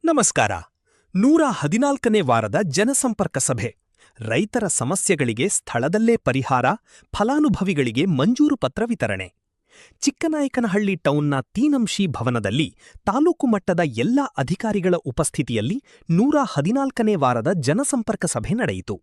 ನಮಸ್ಕಾರ. 114ನೇ ವಾರದ ಜನಸಂಪರ್ಕ ಸಭೆ. ರೈತರ ಸಮಸ್ಯೆಗಳಿಗೆ ಸ್ಥಳದಲ್ಲೇ ಪರಿಹಾರ, ಫಲಾನುಭವಿಗಳಿಗೆ ಮಂಜೂರು ಪತ್ರ ವಿತರಣೆ. ಚಿಕ್ಕನಾಯಕನಹಳ್ಳಿ ಟೌನ್ನ ತೀನಂಶಿ ಭವನದಲ್ಲಿ ತಾಲೂಕು ಮಟ್ಟದ ಎಲ್ಲಾ ಅಧಿಕಾರಿಗಳ ಉಪಸ್ಥಿತಿಯಲ್ಲಿ 114ನೇ ವಾರದ ಜನಸಂಪರ್ಕ ಸಭೆ ನಡೆಯಿತು.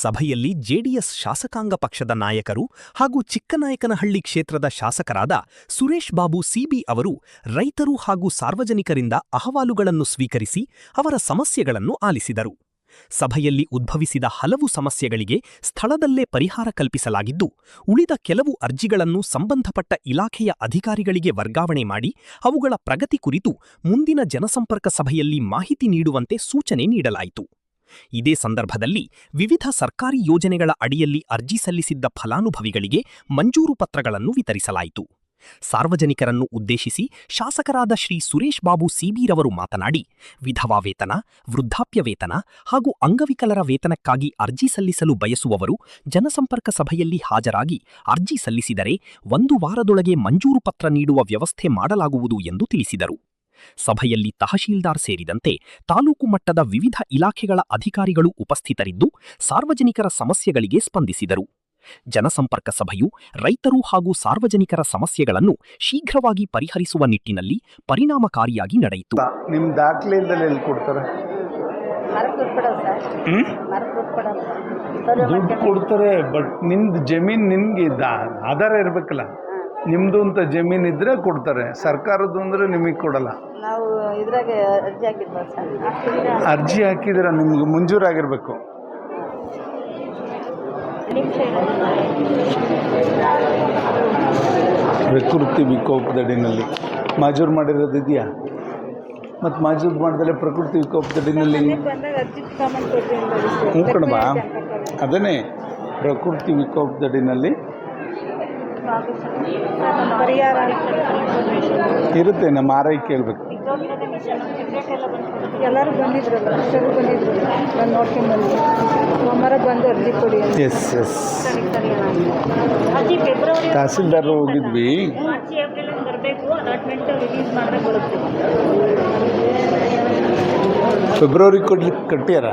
ಸಭೆಯಲ್ಲಿ ಜೆಡಿಎಸ್ ಶಾಸಕಾಂಗ ಪಕ್ಷದ ನಾಯಕರು ಹಾಗೂ ಚಿಕ್ಕನಾಯಕನಹಳ್ಳಿ ಕ್ಷೇತ್ರದ ಶಾಸಕರಾದ ಸುರೇಶ್ ಬಾಬು ಸಿಬಿ ಅವರು ರೈತರು ಹಾಗೂ ಸಾರ್ವಜನಿಕರಿಂದ ಅಹವಾಲುಗಳನ್ನು ಸ್ವೀಕರಿಸಿ ಅವರ ಸಮಸ್ಯೆಗಳನ್ನು ಆಲಿಸಿದರು. ಸಭೆಯಲ್ಲಿ ಉದ್ಭವಿಸಿದ ಹಲವು ಸಮಸ್ಯೆಗಳಿಗೆ ಸ್ಥಳದಲ್ಲೇ ಪರಿಹಾರ ಕಲ್ಪಿಸಲಾಗಿದ್ದು, ಉಳಿದ ಕೆಲವು ಅರ್ಜಿಗಳನ್ನು ಸಂಬಂಧಪಟ್ಟ ಇಲಾಖೆಯ ಅಧಿಕಾರಿಗಳಿಗೆ ವರ್ಗಾವಣೆ ಮಾಡಿ ಅವುಗಳ ಪ್ರಗತಿ ಕುರಿತು ಮುಂದಿನ ಜನಸಂಪರ್ಕ ಸಭೆಯಲ್ಲಿ ಮಾಹಿತಿ ನೀಡುವಂತೆ ಸೂಚನೆ ನೀಡಲಾಯಿತು. ಇದೇ ಸಂದರ್ಭದಲ್ಲಿ ವಿವಿಧ ಸರ್ಕಾರಿ ಯೋಜನೆಗಳ ಅಡಿಯಲ್ಲಿ ಅರ್ಜಿ ಸಲ್ಲಿಸಿದ್ದ ಫಲಾನುಭವಿಗಳಿಗೆ ಮಂಜೂರು ಪತ್ರಗಳನ್ನು ವಿತರಿಸಲಾಯಿತು. ಸಾರ್ವಜನಿಕರನ್ನು ಉದ್ದೇಶಿಸಿ ಶಾಸಕರಾದ ಶ್ರೀ ಸುರೇಶ್ ಬಾಬು ಸಿಬಿರವರು ಮಾತನಾಡಿ, ವಿಧವಾ ವೇತನ, ವೃದ್ಧಾಪ್ಯ ವೇತನ ಹಾಗೂ ಅಂಗವಿಕಲರ ವೇತನಕ್ಕಾಗಿ ಅರ್ಜಿ ಸಲ್ಲಿಸಲು ಬಯಸುವವರು ಜನಸಂಪರ್ಕ ಸಭೆಯಲ್ಲಿ ಹಾಜರಾಗಿ ಅರ್ಜಿ ಸಲ್ಲಿಸಿದರೆ 1 ವಾರದೊಳಗೆ ಮಂಜೂರು ಪತ್ರ ನೀಡುವ ವ್ಯವಸ್ಥೆ ಮಾಡಲಾಗುವುದು ಎಂದು ತಿಳಿಸಿದರು. ಸಭೆಯಲ್ಲಿ ತಹಶೀಲ್ದಾರ್ ಸೇರಿದಂತೆ ತಾಲೂಕು ಮಟ್ಟದ ವಿವಿಧ ಇಲಾಖೆಗಳ ಅಧಿಕಾರಿಗಳು ಉಪಸ್ಥಿತರಿದ್ದು ಸಾರ್ವಜನಿಕರ ಸಮಸ್ಯೆಗಳಿಗೆ ಸ್ಪಂದಿಸಿದರು. ಜನಸಂಪರ್ಕ ಸಭೆಯು ರೈತರು ಹಾಗೂ ಸಾರ್ವಜನಿಕರ ಸಮಸ್ಯೆಗಳನ್ನು ಶೀಘ್ರವಾಗಿ ಪರಿಹರಿಸುವ ನಿಟ್ಟಿನಲ್ಲಿ ಪರಿಣಾಮಕಾರಿಯಾಗಿ ನಡೆಯಿತು. ನಿಮ್ಮ ದಾಖಲೆಯಿಂದಲೇ ಎಲ್ಲಿ ಕೊಡ್ತಾರೆ? ದುಡ್ಡು ಕೊಡ್ತಾರೆ, ಬಟ್ ನಿಮ್ದು ಜಮೀನು ನಿಮ್ಗೆ ಆಧಾರ ಇರಬೇಕಲ್ಲ. ನಿಮ್ಮದು ಅಂತ ಜಮೀನು ಇದ್ರೆ ಕೊಡ್ತಾರೆ, ಸರ್ಕಾರದ್ದು ಅಂದರೆ ನಿಮಗೆ ಕೊಡಲ್ಲ. ನಾವು ಇದ್ರಾಗೆ ಅರ್ಜಿ ಹಾಕಿದ್ರೆ ನಿಮ್ಗೆ ಮಂಜೂರಾಗಿರ್ಬೇಕು. ಪ್ರಕೃತಿ ವಿಕೋಪದಡಿನಲ್ಲಿ ಮಾಜೂರು ಮಾಡಿರೋದಿದೆಯಾ? ಮತ್ತು ಮಾಜೂರು ಮಾಡಿದ್ರೆ ಪ್ರಕೃತಿ ವಿಕೋಪದಡಿನಲ್ಲಿ ಕಣಬಾ ಅದನ್ನೇ ಪ್ರಕೃತಿ ವಿಕೋಪದಡಿನಲ್ಲಿ ಇರುತ್ತೆ. ನಮ್ಮ ಆರೈ ಕೇಳಬೇಕು. ಎಲ್ಲರೂ ಬಂದಿದ್ರಲ್ಲ, ನಾನು ನೋಡ್ಕೊಂಡು ಬಂದಿದ್ದೆ. ಸೋಮವಾರ ಬಂದು ಅರ್ಜಿ ಕೊಡಿ. ಎಸ್ ತಹಸೀಲ್ದಾರ್ ಹೋಗಿದ್ವಿ. ಫೆಬ್ರವರಿ ಕಟ್ಟ್ಯಾರ.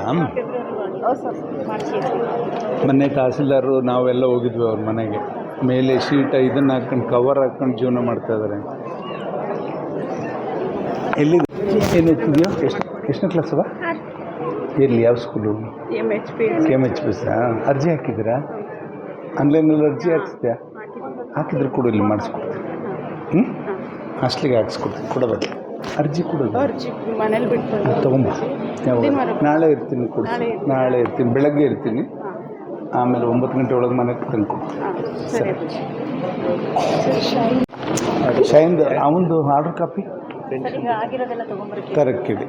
ಮೊನ್ನೆ ತಹಸೀಲ್ದಾರು ನಾವೆಲ್ಲ ಹೋಗಿದ್ವಿ ಅವ್ರ ಮನೆಗೆ. ಮೇಲೆ ಶೀಟ ಇದನ್ನು ಹಾಕ್ಕೊಂಡು ಕವರ್ ಹಾಕ್ಕೊಂಡು ಜೀವನ ಮಾಡ್ತಾಯಿದ್ದಾರೆ. ಎಲ್ಲಿ ಏನು ಎತ್ತಿದೆಯೋ? ಎಷ್ಟನೇ ಕ್ಲಾಸವ? ಎಲ್ಲಿ, ಯಾವ ಸ್ಕೂಲು? KMHP. ಅರ್ಜಿ ಹಾಕಿದ್ದೀರಾ? ಆನ್ಲೈನಲ್ಲಿ ಅರ್ಜಿ ಹಾಕಿಸ್ತೀಯಾ? ಹಾಕಿದ್ರೆ ಕೊಡು, ಇಲ್ಲಿ ಮಾಡಿಸ್ಕೊಡ್ತೀನಿ. ಹಾಸ್ಟ್ಲಿಗೆ ಹಾಕ್ಸ್ಕೊಡ್ತೀನಿ. ಕೊಡೋದು ಅರ್ಜಿ ಕೊಡೋದು ಮನೇಲಿ ಬಿಟ್ಟು ತೊಗೊಂಬ. ನಾಳೆ ಇರ್ತೀನಿ, ಕೊಡಿಸಿ. ನಾಳೆ ಇರ್ತೀನಿ, ಬೆಳಗ್ಗೆ ಇರ್ತೀನಿ. ಆಮೇಲೆ 9 ಗಂಟೆ ಒಳಗೆ ಮನೆಗೆ ತಂದು ಕೊಡ್ತೀನಿ. ಸರಿ. ಶೈನ್ದು ಅವನದು ಆರ್ಡರ್ ಕಾಪಿ ತರಕ್ಕಿಡಿ.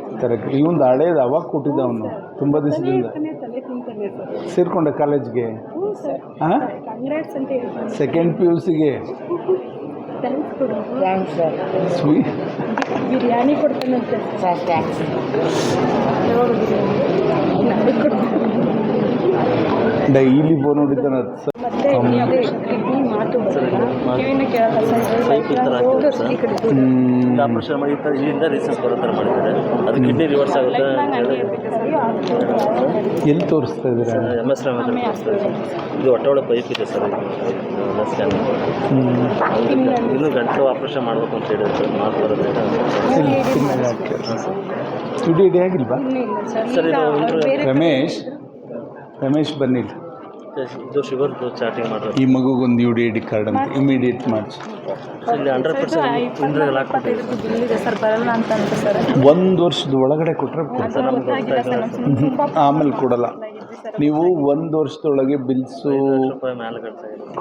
ಇವಂದು ಹಳೇದು ಅವಾಗ ಕೊಟ್ಟಿದ್ದ. ಅವನು ತುಂಬ ದಿವಸದಿಂದ ಸೇರಿಕೊಂಡ ಕಾಲೇಜ್ಗೆ. ಹಾಂ, ಸೆಕೆಂಡ್ PUCಗೆ ಸ್ವೀಟ್ ಬಿರಿಯಾನಿ ಕೊಡ್ತಾನಂತೆ. ಡೈಲಿ ಫೋನ್ ನೋಡಿದ್ದಾನೆ. ಆಪರೇಷನ್ ಮಾಡಿ ಇಲ್ಲಿಂದ ರಿಸರ್ಚ್ ಬರೋ ಥರ ಮಾಡಿದ್ದಾರೆ. ಅದು ಕಿಡ್ನಿ ರಿವರ್ಸ್ ಆಗುತ್ತೆ. ಎಲ್ಲಿ ತೋರಿಸ್ತಾ ಇದ್ದೀರಾ? MS ರಾಮಚಂದ್ರ ಇದು ಹೊಟ್ಟೆ ಒಳಗೆ ಪೈಪ್ ಇದೆ ಸರ್. ಸ್ಕ್ಯಾನ್ ಇನ್ನೂ ಗಂಟಲು ಆಪರೇಷನ್ ಮಾಡಬೇಕು ಅಂತ ಹೇಳಿದ್ರು ಸರ್. ಮಾತು ಬರೋದ್ರೆ ಇಡೀ ಆಗಿಲ್ವಾ ಸರ್? ಇದು ರಮೇಶ್ ಬನ್ನಿಲ್ಲ. ಇದು ಶುಗರ್ದು ಚಾಟಿಂಗ್ ಮಾಡೋದು. ಈ ಮಗುಗೊಂದು UDID ಕಾರ್ಡ್ ಅಂತ ಇಮಿಡಿಯೇಟ್ ಮಾಡಿಸಿ. ಇಲ್ಲಿ 100% ಇಂದ್ರಲ್ಲಿ ಹಾಕ್ಬಿಟ್ಟಿದೆ ಸರ್. ಬರಲ್ಲ ಅಂತ ಸರ್. 1 ವರ್ಷದ ಒಳಗಡೆ ಕೊಟ್ಟರೆ ಆಮೇಲೆ ಕೊಡಲ್ಲ. ನೀವು 1 ವರ್ಷದೊಳಗೆ ಬಿಲ್ಸು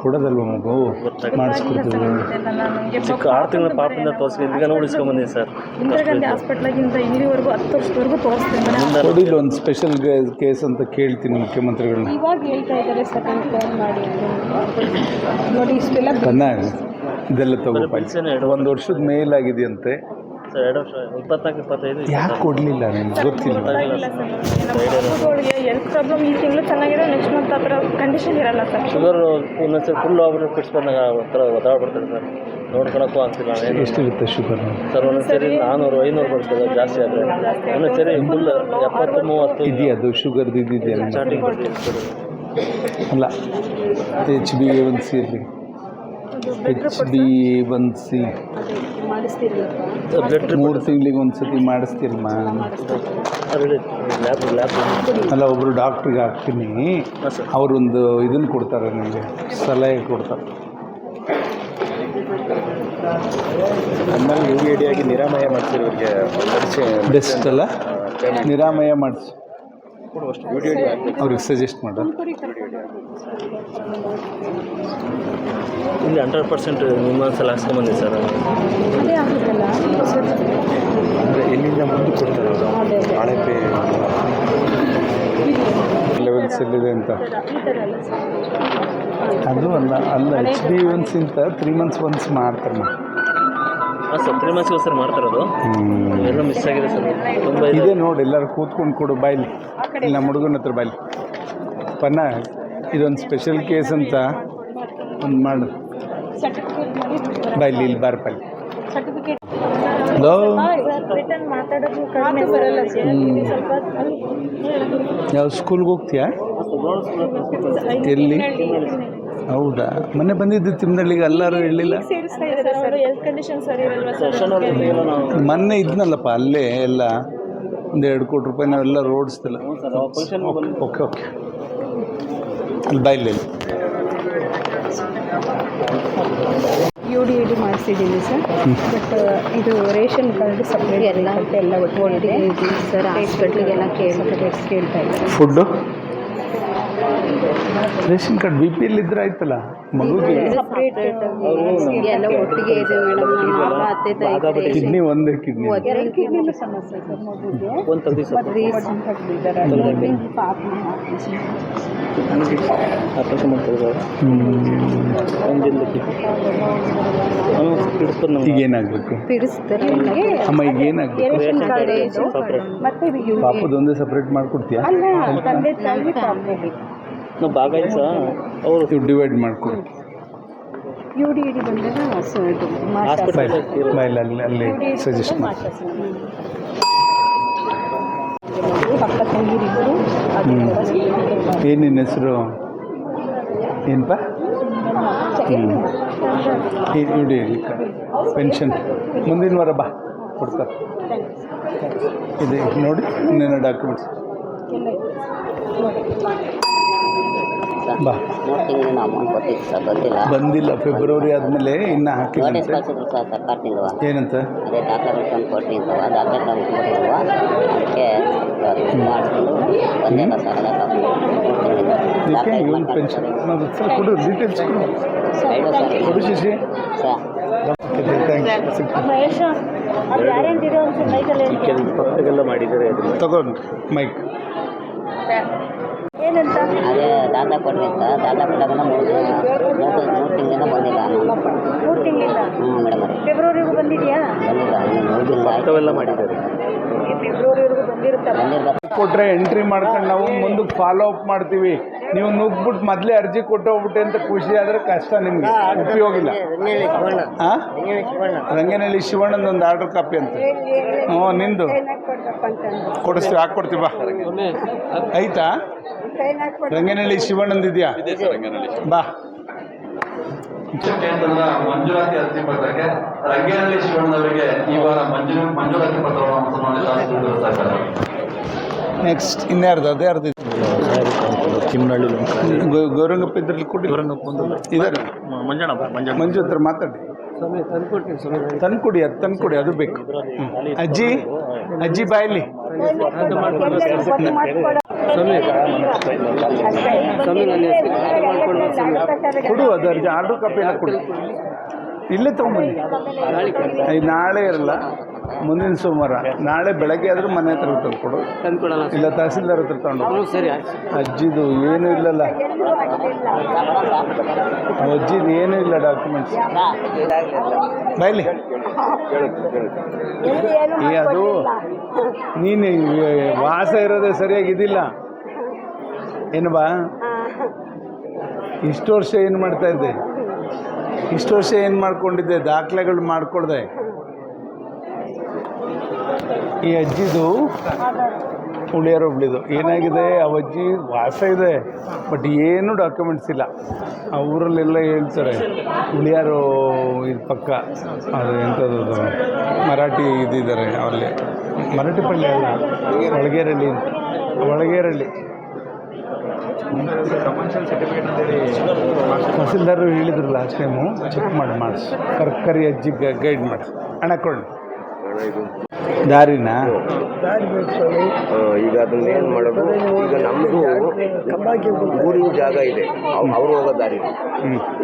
ಕೊಡೋದಲ್ವ ಮಗು? ಮಾಡಿಸ್ಕೊಡ್ತೀವಿ. ಚಿಕ್ಕ 6 ತಿಂಗಳ ಪಾಪದಿಂದ ತೋರಿಸ್ಕೊಂಡು ಈಗ ಉಳಿಸ್ಕೊಂಡ್ಬಂದಿದೆ ಸರ್. ಹಾಸ್ಪಿಟ್ಲಾಗಿಂದ ಇಲ್ಲಿವರೆಗೂ 10 ವರ್ಷದವರೆಗೂ ತೋರಿಸ್ತೀನಿ. ಕೊಡಿಲ್ಲ, ಒಂದು ಸ್ಪೆಷಲ್ ಕೇಸ್ ಅಂತ ಕೇಳ್ತೀನಿ ಮುಖ್ಯಮಂತ್ರಿಗಳನ್ನ. ಇವಾಗ ಹೇಳ್ತಾ ಇದ್ದಾರೆ ಸರ್, ಫೋನ್ ಮಾಡಿ ನೋಡಿ. ಇಷ್ಟೆಲ್ಲ ಇದೆಲ್ಲ ತಗೋಪ. 1 ವರ್ಷದ ಮೇಲಾಗಿದೆಯಂತೆ. 2 ವರ್ಷ 24-25 ಯಾಕೆ ಕೊಡಲಿಲ್ಲ? ನಿಮ್ಗೆ ಗೊತ್ತಿಲ್ಲ. ಹೆಲ್ತ್ ಪ್ರಾಬ್ಲಮ್ ಈ ತಿಂಗಳು ಚೆನ್ನಾಗಿದೆ, ನೆಕ್ಸ್ಟ್ ಮಂತ್ ಆ ಥರ ಕಂಡೀಷನ್ ಇರಲ್ಲ ಸರ್. ಶುಗರ್ ಒಂದೊಂದ್ಸರಿ ಫುಲ್ ಆಗಿ ಫಿಟ್ಸ್ ಬಂದಾಗ ಒಂಥರ ಒದ್ದಾಡ್ಬಿಡ್ತಾರೆ ಸರ್. ನೋಡ್ಕೊಳಕ್ಕೂ ಆಗ್ತಿಲ್ಲ ಏನು ಎಷ್ಟಿರುತ್ತೆ ಶುಗರ್? ಸರ್ ಒಂದೊಂದು ಸರಿ 400-500 ಬರ್ತದೆ ಜಾಸ್ತಿ ಆದರೆ, ಒಂದೊಂದು ಸರಿ ಫುಲ್ 70-30 ಇದೆಯಾ ಅದು ಶುಗರ್ದು ಇದೆಯಲ್ಲ? ಸ್ಟಾರ್ಟಿಂಗ್ ಬರ್ತೀವಿ ಸರ್. ಅಲ್ಲ, HbA1c ಇರಲಿ, HbA1c ಮಾಡಿಸ್ತೀರಲ್ಲಪ್ಪ ಬ್ಲಡ್ 3 ತಿಂಗಳಿಗೆ ಒಂದ್ಸತಿ ಮಾಡಿಸ್ತೀರಮ್ಮ. ಲ್ಯಾಬ್ ಅಲ್ಲ, ಒಬ್ಬರು ಡಾಕ್ಟ್ರಿಗೆ ಹಾಕ್ತೀನಿ, ಹಾಂ ಸರ್. ಅವರೊಂದು ಇದನ್ನು ಕೊಡ್ತಾರೆ, ನಿಮಗೆ ಸಲಹೆ ಕೊಡ್ತಾರೆ. ಆಮೇಲೆ UAD ಆಗಿ ನಿರಾಮಯ ಮಾಡಿಸಿರೋರಿಗೆ ಬೆಸ್ಟ್ ಅಲ್ಲ, ನಿರಾಮಯ ಮಾಡಿಸಿ UAD ಅವ್ರಿಗೆ ಸಜೆಸ್ಟ್ ಮಾಡು. ಇಲ್ಲಿ 100% ನಿಮ್ಮೊಂದ್ಸಲ ಹಾಕ್ಸ್ಕೊಂಬಂದಿದೆ ಸರ್. ಅದೇ ಆಗುತ್ತಲ್ಲ ಅಂದರೆ ಎಲ್ಲಿಂದ ಮುಂದೆ ಕೊಡ್ತಾರೆ ಅವರು ಅದೇ ಅದೇ ಬಾಳೆಪೆ ಲೆವೆಲ್ಸ್ ಎಲ್ಲಿದೆ ಅಂತ. ಈ ಥರ ಅಲ್ಲ ಸರ್. ಅದು ಅಲ್ಲ HbA1c ಅಂತ 3 months ಒನ್ಸ್ ಮಾಡ್ತಾರೆ. ಹಾಂ ಸರ್, 3 months ಸರ್ ಮಾಡ್ತಾರದು. ಎಲ್ಲ ಮಿಸ್ ಆಗಿದೆ ಸರ್, ತುಂಬ ಇದೆ ನೋಡಿ, ಎಲ್ಲರೂ ಕೂತ್ಕೊಂಡು ಕೊಡು ಬಾಯ್ಲಿ, ಇಲ್ಲ ನಮ್ಮ ಹುಡುಗನ ಹತ್ರ ಬಾಯ್ಲಿ. ಪನ್ನ ಇದೊಂದು ಸ್ಪೆಷಲ್ ಕೇಸ್ ಅಂತ ಒಂದು ಮಾಡು ಬಾಯ್ಲಿ, ಇಲ್ಲಿ ಬಾರ ಬಾಯ್ಲಿ. ಸರ್ಟಿಫಿಕೇಟ್ ಹಲೋ, ರಿಟರ್ನ್ ಮಾತಾಡೋದು ಕಡಿಮೆ ಬರಲ್ಲ ಸರ್. ಸ್ವಲ್ಪ ಯಾವ ಸ್ಕೂಲ್ಗೆ ಹೋಗ್ತೀಯಾ? ಎಲ್ಲಿ? ಹೌದಾ, ಮೊನ್ನೆ ಬಂದಿದ್ದು ತಿಮ್ಮನಳ್ಳಿಗೆ, ಎಲ್ಲರೂ ಹೇಳಿಲ್ಲ. ಸೇರಿಸ್ತಾ ಇದ್ದಾರೆ ಸರ್. ಹೆಲ್ತ್ ಕಂಡೀಷನ್ ಸರಿ ಇರಲ್ವಾ ಸರ್? ನಾವು ಮೊನ್ನೆ ಇದ್ನಲ್ಲಪ್ಪ ಅಲ್ಲೇ ಎಲ್ಲ ಒಂದು 2 ಕೋಟಿ ರೂಪಾಯಿ ನಾವೆಲ್ಲ ರೋಡ್ಸ್ತಿಲ್ಲ. ಓಕೆ ಓಕೆ, ಅಲ್ಲಿ ಬಾಯ್ಲಿ. UAD ಮಾಡಿಸಿದ್ದೀನಿ ಸರ್. ಬಟ್ ಇದು ರೇಷನ್ ಕಾರ್ಡ್ ಸಪ್ರೇಟ್ ಎಲ್ಲ ಒಟ್ಟಿಗೆ ಸರ್. ಹಾಸ್ಪಿಟ್ಲಿಗೆಲ್ಲ ಕೇಳ್ತಾ ಇದ್ದಾರೆ. ಫುಡ್ಡು ರೇಷನ್ ಕಾರ್ಡ್ BPL ಇದ್ರೆ ಆಯ್ತಲ್ಲ ಮಗುಗೆ. ಸಪ್ರೇಟ್ ಎಲ್ಲ ಒಟ್ಟಿಗೆ ಇದೆ ಮೇಡಮ್. ನಮ್ಮ ಅಮ್ಮ ಅತ್ತೆ ತಾಯಿ ಕಿಡ್ನಿ ಒಂದೇ ಕಿಡ್ನಿ. ಕಿಡ್ನಿ ಸಮಸ್ಯೆ ಸರ್ ಮಗುಗೆ. ಒಂದು ತೆಗ್ದು ಸರ್ ಆಪರೇಷನ್ ಆಪರೇಷನ್ ಮಾಡ್ತಿದ್ದಾರೆ ಒಂದು ದಿನಕ್ಕೆ. ಹಿಡಿಸ್ಬೋದು ನಮ್ಗೆ. ಈಗ ಏನಾಗಬೇಕು ತಿರ್ಸ್ತಾರೆ ಅಮ್ಮ? ಈಗ ಏನಾಗಬೇಕು? ರೇಷನ್ ಕಾರ್ಡ್ ಸಪ್ರೇಟ್ ಮತ್ತೆ ಪಾಪದ ಒಂದೇ ಸಪ್ರೇಟ್ ಮಾಡಿಕೊಡ್ತೀಯಾ? ಅಲ್ಲ ತಂದೆ ತಾಯಿ ಪಾಪಗೆ ನಾವು ಭಾಗ ಆಯ್ತು ಸರ್. ಅವರು ನೀವು ಡಿವೈಡ್ ಮಾಡಿಕೊಡು. UAD ಬಂದಾಗ ಸೊ ಇದು ಮಾಸ್ಟರ್ ಬಾಯ್ಲಿ ಅಲ್ಲಿ ಸಜೆಸ್ಟ್ ಮಾಡಿ. ಪಕ್ಕ ತಂಗಿರಿದ್ರು ಏನು ನಿನ್ನ ಹೆಸರು? ಏನಪ್ಪ? ನೋಡಿ ಪೆನ್ಷನ್ ಮುಂದಿನ ವಾರ ಬಾ ಕೊಡ್ತಾರೆ. ಇದೆ ನೋಡಿ, ಇನ್ನೇನೋ ಡಾಕ್ಯುಮೆಂಟ್ಸ್ ಬಾ. 3 ತಿಂಗಳಿನ ಅಮೌಂಟ್ ಕೊಟ್ಟಿದ್ದು ಸರ್, ಬಂದಿಲ್ಲ. ಫೆಬ್ರವರಿ ಆದಮೇಲೆ ಇನ್ನೂ ಹಾಕಿಲ್ಲ. ನೋಟಿಸ್ ಕಳಿಸಿದ್ರು ಸರ್ ಸರ್ಕಾರದಿಂದ. ಏನಂತ? ಅದೇ ದಾಖಲೆ ತಂದು ಕೊಟ್ಟು ದಾಖಲೆ ತಂದು ಕೊಟ್ಟಿಲ್ವಾ, ಅದಕ್ಕೆ ಮಾಡಿಕೊಂಡು ಬಂದಿಲ್ಲ ಸರ್. ಇದಕ್ಕೆ ಇವನ್ ಪೆನ್ಷನ್ ಸರ್ ಕೊಡು, ಡೀಟೇಲ್ಸ್ ಕೊಡು ಶಿಶಿ. ಥ್ಯಾಂಕ್ಸ್. ಮಹೇಶ ಅದು ಗ್ಯಾರಂಟಿ ಒಂದು ಮೈಕಲ್ಲಿ ಕೆಲವು ಪಕ್ಕಗೆಲ್ಲ ಮಾಡಿದ್ದಾರೆ. ಅದನ್ನು ತಗೊಂಡು ಮೈಕ್ ಏನಂತ ಅದೇ ದಾಖಲೆ ಕೊಡ್ರಿ ಅಂತ. ದಾಖಲೆ ಕೊಟ್ಟಾಗ 3 ತಿಂಗಳಿಂದ ಬಂದಿಲ್ಲ. 3 ತಿಂಗಳಿಂದ ಮೇಡಮ್ ಅವರೇ ಫೆಬ್ರವರಿಗೂ ಬಂದಿದೆಯಾ? ಬಂದಿಲ್ಲ, ಇನ್ನು 3 ದಿನ ಆಯ್ತು. ಪಕ್ಕವೆಲ್ಲ ಮಾಡಿದ್ದಾರೆ. ಫೆಬ್ರವರಿವರೆಗೂ ಬಂದಿರುತ್ತಲ್ಲ. ಕೊಟ್ಟರೆ ಎಂಟ್ರಿ ಮಾಡ್ಕೊಂಡು ನಾವು ಮುಂದಕ್ಕೆ ಫಾಲೋ ಅಪ್ ಮಾಡ್ತೀವಿ. ನೀವು ನುಗ್ಬಿಟ್ಟು ಮೊದಲೇ ಅರ್ಜಿ ಕೊಟ್ಟು ಹೋಗ್ಬಿಟ್ಟೆ ಅಂತ ಖುಷಿ ಆದರೆ ಕಷ್ಟ, ನಿಮಗೆ ಉಪಯೋಗ ಇಲ್ಲ. ಹಾಂ, ರಂಗನಹಳ್ಳಿ ಶಿವಣ್ಣನ ಒಂದು ಆರ್ಡರ್ ಕಾಪಿ ಅಂತ. ಹ್ಞೂ, ನಿಂದು ಕೊಡಿಸ್ತೀವಿ, ಹಾಕ್ಕೊಡ್ತೀವಿ ಬಾ. ಆಯ್ತಾ? ರಂಗನಹಳ್ಳಿ ಶಿವಣ್ಣಂದಿದೆಯಾ? ಬಾ. ಕೇಂದ್ರದ ಮಂಜೂರಾತಿ ಅರ್ಜಿ ಪತ್ರಕ್ಕೆ ರಂಗನಹಳ್ಳಿ ಶಿವಣ್ಣನವರಿಗೆ ಈ ವಾರ ಮಂಜೂರಾತಿ ಪತ್ರವನ್ನು ಸನ್ಮಾನಿಸಲಾಗಿದೆ. ನೆಕ್ಸ್ಟ್ ಇನ್ಯಾರ್ದು? ಅದೇ ಅರ್ಧ ತಿಮ್ಮನಹಳ್ಳಿ ಗೌರಂಗಪ್ಪ ಇದ್ರಲ್ಲಿ ಕೊಡಿ. ಇದ್ದಾರೆ ಮಂಜು ಹತ್ರ ಮಾತಾಡಿ. ತಂದ್ಕೊಡಿ, ಅದು ತಂದ್ಕೊಡಿ, ಅದು ಬೇಕು. ಅಜ್ಜಿ ಬಾಯಲ್ಲಿ ಕೊಡು, ಅದು ಅರ್ಜಿ ಆರ್ಡರ್ ಕಾಪಿ ಎಲ್ಲ ಕೊಡು. ಇಲ್ಲೇ ತೊಗೊಂಬನ್ನಿ. ನಾಳೆ ಇರಲ್ಲ, ಮುಂದಿನ ಸೋಮವಾರ. ನಾಳೆ ಬೆಳಗ್ಗೆ ಆದರೂ ಮನೆ ಹತ್ರ ತಂದು ಕೊಡು, ಇಲ್ಲ ತಹಸೀಲ್ದಾರ್ ಹತ್ರ ತಗೊಂಡು. ಅಜ್ಜಿದು ಏನೂ ಇಲ್ಲಲ್ಲ, ಅಜ್ಜಿದು ಏನೂ ಇಲ್ಲ ಡಾಕ್ಯುಮೆಂಟ್ಸ್. ಬಾಯ್ಲಿ ಅದು ನೀನು ವಾಸ ಇರೋದೇ ಸರಿಯಾಗಿದ್ದಿಲ್ಲ ಏನು ಬಾ. ಇಷ್ಟು ವರ್ಷ ಏನು ಮಾಡ್ತಾ ಇದ್ದೆ? ಇಷ್ಟು ವರ್ಷ ಏನು ಮಾಡ್ಕೊಂಡಿದ್ದೆ, ದಾಖಲೆಗಳು ಮಾಡ್ಕೊಳ್ದೆ. ಈ ಅಜ್ಜಿದು ಹುಳಿಯಾರೊಬ್ಳಿದು ಏನಾಗಿದೆ, ಆ ಅಜ್ಜಿ ವಾಸ ಇದೆ, ಬಟ್ ಏನೂ ಡಾಕ್ಯುಮೆಂಟ್ಸ್ ಇಲ್ಲ. ಆ ಊರಲ್ಲೆಲ್ಲ ಹೇಳ್ತಾರೆ ಹುಳಿಯಾರು ಇದು ಪಕ್ಕ, ಅದು ಎಂಥದ್ದು ಮರಾಠಿ ಇದಿದ್ದಾರೆ ಅಲ್ಲಿ, ಮರಾಠಿ ಪಳ್ಳಿ ಅಲ್ಲ, ಒಳಗೇರಳ್ಳಿ ಅಂತ, ಒಳಗೇರಳ್ಳಿ. ತಹಸೀಲ್ದಾರರು ಹೇಳಿದ್ರು ಲಾಸ್ಟ್ ಟೈಮು, ಚೆಕ್ ಮಾಡಿಸಿ ಕರ್ಕರಿ ಅಜ್ಜಿಗೆ ಗೈಡ್ ಮಾಡಿ. ಹಣ ಕೊಡಿ. ದಾರಿನಾ ಈಗ ಅದನ್ನ ಏನು ಮಾಡೋದು, ಈಗ ನಮ್ಮದು ಊರಿನ ಜಾಗ ಇದೆ, ಅವ್ರು ಹೋಗೋ ದಾರಿ.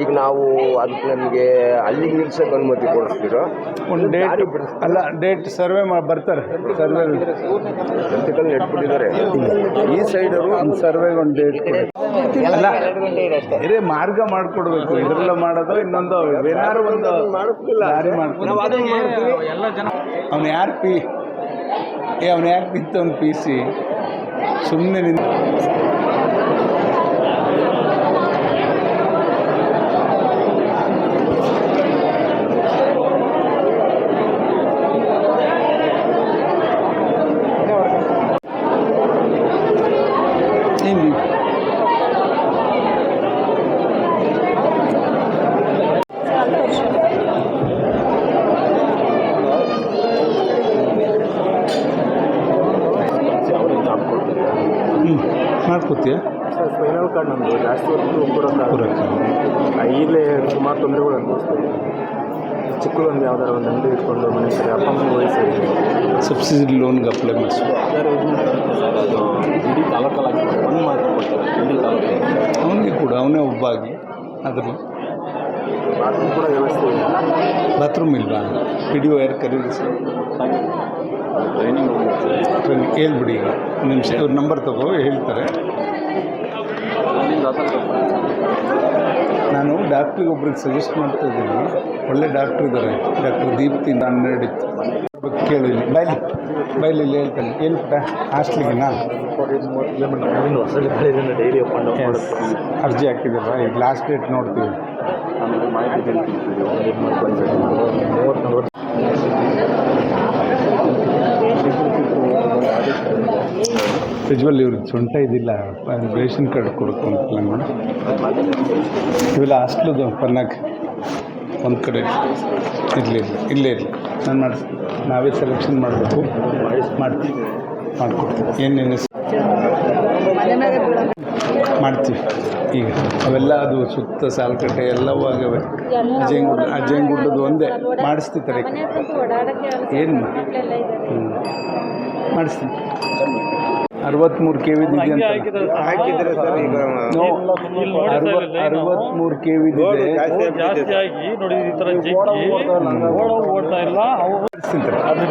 ಈಗ ನಾವು ಅದಕ್ಕೆ ನಮಗೆ ಅಲ್ಲಿಗೆ ನಿಲ್ಸೋಕೆ ಅನುಮತಿ ಕೊಡಿಸ್ತೀರೋ ಒಂದು ಡೇಟ್ ಅಲ್ಲ, ಡೇಟ್ ಸರ್ವೆ ಬರ್ತಾರೆ, ಸರ್ವೆ ಸಂತಿಕಲ್ ನೆಟ್ಬಿಟ್ಟಿದ್ದಾರೆ ಈ ಸೈಡವರು. ಒಂದು ಸರ್ವೆಗೆ ಒಂದು ಡೇಟ್ ಕೊಡಿ. ಅಲ್ಲ ಇದೇ ಮಾರ್ಗ ಮಾಡಿಕೊಡ್ಬೇಕು, ಇದರೆಲ್ಲ ಮಾಡೋದು ಇನ್ನೊಂದು ಏನಾದ್ರು ಒಂದು ದಾರಿ ಮಾಡ್ಕೊಂಡು. ಅವ್ನು ಯಾರು ಅವನು ಯಾಕೆ ನಿಂತು ಅವ್ನು ಪಿ ಸಿ ಸುಮ್ಮನೆ ನಿಂತು. ಮಾಡ್ಕೋತೀಯ ಸರ್ ಸ್ಪೈನಲ್ ಕಾರ್ಡ್ ನಮ್ಮದು ಜಾಸ್ತಿ ಹೊತ್ತು ಕೊಡೋಕ್ಕೆ ಈಗಲೇ ಸುಮಾರು ತೊಂದರೆಗಳು ಅನುಭವಿಸ್ತೀವಿ. ಚಿಕ್ಕದೊಂದು ಯಾವ್ದಾರು ಒಂದು ಅಂಗಡಿ ಇಟ್ಕೊಂಡು ಮನೆ ಸರಿ ಅಪ್ಪ ಅಮ್ಮನ ವಯಸ್ಸು ಸಬ್ಸಿಡಿ ಲೋನ್ಗೆ ಅಪ್ಲೈ ಮಾಡಿಸು. ಸರ್ ಅದು ಇಡೀ ತಾಲೂಕಲ್ಲಿ ಒಂದು ಮಾತ್ರ ಕೊಡ್ತಾರೆ, ಇಡೀ ತಾಲೂಕು. ಅವನಿಗೆ ಕೂಡ ಅವನೇ ಒಬ್ಬ ಆಗಿ ಅದರಲ್ಲಿ ಬಾತ್ರೂಮ್ ಕೂಡ ವ್ಯವಸ್ಥೆ ಇದೆ. ಬಾತ್ರೂಮ್ ಇಲ್ವಾ? PDO ಯಾರು ಕರೀರಿ ಸರ್, ಟ್ರೈನಿಂಗ್ ಹೇಳ್ಬಿಡಿ. ಈಗ ಒಂದು ನಿಮಿಷ ಅವ್ರ ನಂಬರ್ ತಗೋ, ಹೇಳ್ತಾರೆ. ನಾನು ಡಾಕ್ಟ್ರಿಗೆ ಒಬ್ರಿಗೆ ಸಜೆಸ್ಟ್ ಮಾಡ್ತಾ ಇದ್ದೀನಿ, ಒಳ್ಳೆ ಡಾಕ್ಟ್ರ್ ಇದ್ದಾರೆ, ಡಾಕ್ಟರ್ ದೀಪ್ತಿ. ನಾನು ನಡೀತು ಕೇಳಿ ಇಲ್ಲಿ ಬೈಲಿ ಹೇಳ್ತಾನೆ. ಏನು ಪುಟ್ಟ ಹಾಸ್ಟ್ಲಿಗೆನಾ ಡೈಲಿ ಅಪ್ ಆ್ಯಂಡ್ ಡೌನ್ ಅರ್ಜಿ ಹಾಕಿದ್ದೀರಾ? ಈಗ ಲಾಸ್ಟ್ ಡೇಟ್ ನೋಡ್ತೀವಿ. ಆಮೇಲೆ ಮಾಹಿತಿ ತಿಳಿಸ್ತೀವಿ. ಪ್ರಜ್ವಲ್ ಇವ್ರಿಗೆ ಸೊಂಟ ಇದಿಲ್ಲ, ರೇಷನ್ ಕಾರ್ಡ್ ಕೊಡೋಕೆ ಅಂತಿಲ್ಲ ನೋಡಿ. ಇವೆಲ್ಲ ಹಾಸ್ಟ್ಲದು ಪನ್ನಾಗ ಒಂದು ಕಡೆ ಇಲ್ಲೇ ಇರಲಿ ನಾನು ಮಾಡಿಸ್ತೀನಿ. ನಾವೇ ಸೆಲೆಕ್ಷನ್ ಮಾಡಬೇಕು, ಮಾಡ್ತೀವಿ, ಮಾಡಿಕೊಡ್ತೀವಿ. ಏನೇನು ಮಾಡ್ತೀವಿ. ಈಗ ಅವೆಲ್ಲ ಅದು ಸುತ್ತ ಸಾಲಕಟ್ಟೆ ಎಲ್ಲವೂ ಆಗವೆ. ಅಜ್ಜಂಗುಡ್ಡದು ಒಂದೇ ಮಾಡಿಸ್ತಿರ್ತಾರೆ. ಏನು ಮಾಡಿಸ್ತೀನಿ. 63 KV ಇದೆಯಂತ ಹಾಕಿದ್ರೆ ಸರ್. ಈಗ 63 KV ಇದೆ. ಜಾಸ್ತಿ ಆಗಿ ನೋಡಿ ಈ ಥರ ಓಡ್ತಾ ಇಲ್ಲ.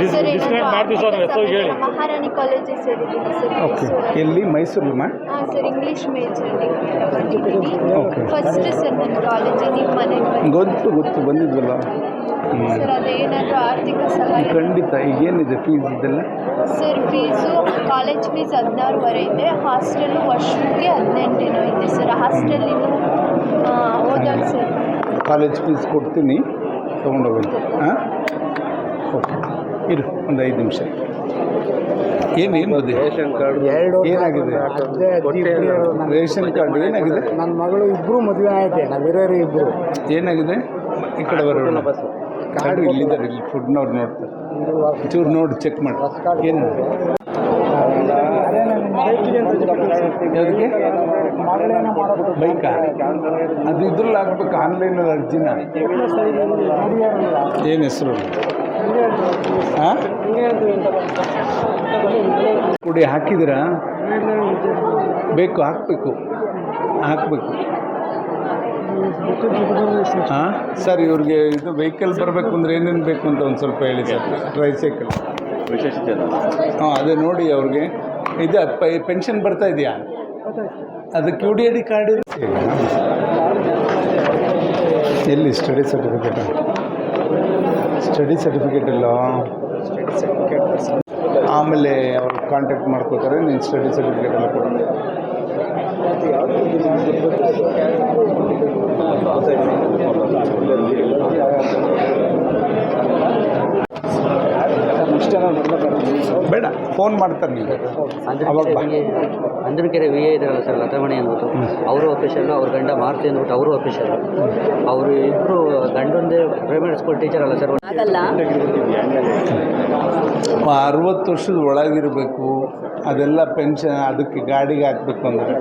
ಡಿಸ್ಕನೆಕ್ಟ್ ಮಾಡ್ತೀವಿ ಸರ್, ಹೆಸರು ಹೇಳಿ. ಮಹಾರಾಣಿ ಕಾಲೇಜಸ್ ಸೇರಿದ್ದೀನಿ ಸರ್. ಓಕೆ, ಎಲ್ಲಿ? ಮೈಸೂರಮ್ಮ? ಹಾಂ ಸರ್, ಇಂಗ್ಲೀಷ್ ಮೇಜರಲ್ಲಿ ಓಕೆ. ಫಸ್ಟ್ ಸರ್ ನನ್ನ ಕಾಲೇಜಿಗೆ ನಿಮ್ಮ ಮನೆಗೆ ಗೊತ್ತು ಬಂದಿದ್ವಲ್ಲ ಸರ್. ಅದೇನಾದರೂ ಆರ್ಥಿಕ ಸಹಾಯ ಖಂಡಿತ. ಈಗೇನಿದೆ ಫೀಸ್ ಇದೆಲ್ಲ? ಸರ್ ಫೀಸು ಕಾಲೇಜ್ ಫೀಸ್ 16,500 ಇದೆ, ಹಾಸ್ಟೆಲ್ಲು ವರ್ಷಕ್ಕೆ 18 ಇದೆ ಸರ್. ಹಾಸ್ಟೆಲ್ ಇನ್ನೂ ಓದೋದು ಸರ್. ಕಾಲೇಜ್ ಫೀಸ್ ಕೊಡ್ತೀನಿ, ತೊಗೊಂಡೋಗಿ. ಹಾಂ ಓಕೆ, ಇರು ಒಂದು 5 ನಿಮಿಷ. ಏನು ಬುದ್ಧಿ? ರೇಷನ್ ಕಾರ್ಡ್ ಏನಾಗಿದೆ? ರೇಷನ್ ಕಾರ್ಡ್ ಏನಾಗಿದೆ? ನನ್ನ ಮಗಳು ಇಬ್ಬರು ಮದುವೆ ಆಯ್ತೆ, ನಾವಿರೋರು ಇಬ್ಬರು. ಏನಾಗಿದೆ? ಈ ಕಡೆ ಬರೋಣ. ಕಾರ್ಡು ಇಲ್ಲಿದ್ದಾರೆ, ಇಲ್ಲಿ ಫುಡ್ನವ್ರು ನೋಡ್ತಾರೆ. ಚೂರು ನೋಡಿ ಚೆಕ್ ಮಾಡಿ. ಏನು ಯಾವುದಕ್ಕೆ? ಬೈಕಾ? ಅದು ಇದ್ರಲ್ಲಿ ಹಾಕ್ಬೇಕು, ಆನ್ಲೈನಲ್ಲಿ ಅರ್ಜಿನ. ಏನು ಹೆಸರು? ಹಾಂ ಕುಡಿ ಹಾಕಿದ್ದೀರಾ? ಬೇಕು, ಹಾಕಬೇಕು. ಹಾಂ ಸರ್, ಇವ್ರಿಗೆ ಇದು ವೆಹಿಕಲ್ ಬರಬೇಕು ಅಂದರೆ ಏನೇನು ಬೇಕು ಅಂತ ಒಂದು ಸ್ವಲ್ಪ ಹೇಳಿ ಸರ್. ಟ್ರೈಸೈಕಲ್ ವಿಶೇಷತೆ ಹಾಂ ಅದೇ ನೋಡಿ ಅವ್ರಿಗೆ. ಇದು ಪೆನ್ಷನ್ ಬರ್ತಾ ಇದೆಯಾ? ಅದು QDID ಕಾರ್ಡ್ ಇರುತ್ತೆ. ಎಲ್ಲಿ ಸ್ಟಡಿ ಸರ್ಟಿಫಿಕೇಟ್ ಇಲ್ಲ. ಆಮೇಲೆ ಅವ್ರು ಕಾಂಟ್ಯಾಕ್ಟ್ ಮಾಡ್ಕೋತಾರೆ, ನೀನು ಸ್ಟಡಿ ಸರ್ಟಿಫಿಕೇಟ್ ಎಲ್ಲ ಕೊಡ್ತಾರೆ. ಬೇಡ, ಫೋನ್ ಮಾಡ್ತಾರೆ ನೀವು ಅವಾಗ ಬಾ. ಅಂದ್ರಕೆರೆ ವಿ ಎ ಇದ್ದಾರಲ್ಲ ಸರ್, ಲತಾಮಣಿ ಅಂದ್ಬಿಟ್ಟು ಅವರು ಅಫಿಷಿಯಲ್ಲು, ಅವ್ರ ಗಂಡ ಮಾರುತಿ ಅಂದ್ಬಿಟ್ಟು ಅವರು ಅಫಿಷಿಯಲ್ಲು. ಅವರು ಇಬ್ಬರು ಗಂಡಂದೇ ಪ್ರೈಮರಿ ಸ್ಕೂಲ್ ಟೀಚರ್ ಅಲ್ಲ ಸರ್. ಆಗಲ್ಲ 60 ವರ್ಷದ ಒಳಗಿರಬೇಕು, ಅದೆಲ್ಲ ಪೆನ್ಷನ್ ಅದಕ್ಕೆ ಗಾಡಿಗೆ ಹಾಕ್ಬೇಕು ಅಂದರೆ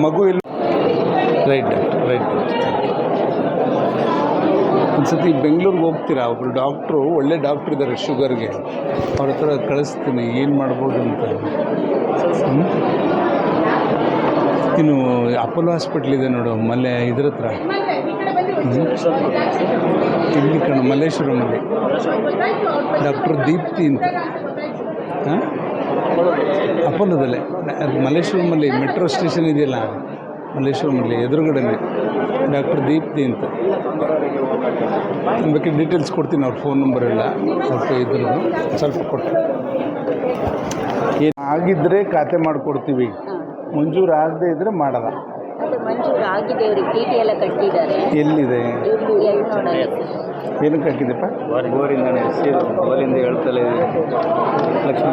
ಮಗು ಇಲ್ಲ. Right right. ಒಂದು ಸತಿ ಬೆಂಗಳೂರಿಗೆ ಹೋಗ್ತೀರಾ, ಒಬ್ಬರು ಡಾಕ್ಟ್ರು, ಒಳ್ಳೆ ಡಾಕ್ಟ್ರ್ ಇದ್ದಾರೆ ಶುಗರ್ಗೆ, ಅವ್ರ ಹತ್ರ ಕಳಿಸ್ತೀನಿ ಏನು ಮಾಡ್ಬೋದು ಅಂತ. ಇನ್ನು ಅಪೋಲೋ ಹಾಸ್ಪಿಟ್ಲ್ ಇದೆ ನೋಡು, ಇದ್ರ ಹತ್ರ ಇಲ್ಲಿ ಕಣ, ಮಲ್ಲೇಶ್ವರಮಲ್ಲಿ ಡಾಕ್ಟರ್ ದೀಪ್ತಿ ಅಂತ. ಹಾಂ, ಅಪೋಲೋದಲ್ಲೇ ಮಲ್ಲೇಶ್ವರಮಲ್ಲಿ ಮೆಟ್ರೋ ಸ್ಟೇಷನ್ ಇದೆಯಲ್ಲ, ಮಲ್ಲೇಶ್ವರಮಲ್ಲಿ ಎದುರುಗಡೆನೇ ಡಾಕ್ಟರ್ ದೀಪ್ತಿ ಅಂತ. ಬೇಕಾದ್ರೆ ಡೀಟೇಲ್ಸ್ ಕೊಡ್ತೀನಿ, ಅವ್ರ ಫೋನ್ ನಂಬರ್ ಎಲ್ಲ ಸ್ವಲ್ಪ ಇದ್ರದ್ದು ಸ್ವಲ್ಪ ಕೊಟ್ಟು. ಏನು ಆಗಿದ್ದರೆ ಖಾತೆ ಮಾಡಿಕೊಡ್ತೀವಿ, ಮಂಜೂರು ಆಗದೆ ಇದ್ದರೆ ಮಾಡಲ್ಲ. ಮಂಜೂರು ಆಗಿದೆ, ಅವ್ರಿಗೆ ಟಿ ಎಲ್ಲ ಕಟ್ಟಿದ್ದಾರೆ. ಎಲ್ಲಿದೆ? ಏನಕ್ಕೆ ಹಾಕಿದೆಪ್ಪ? ಬೋರಿಂದ ಹೇಳ್ತಲೇ ಲಕ್ಷ್ಮೀ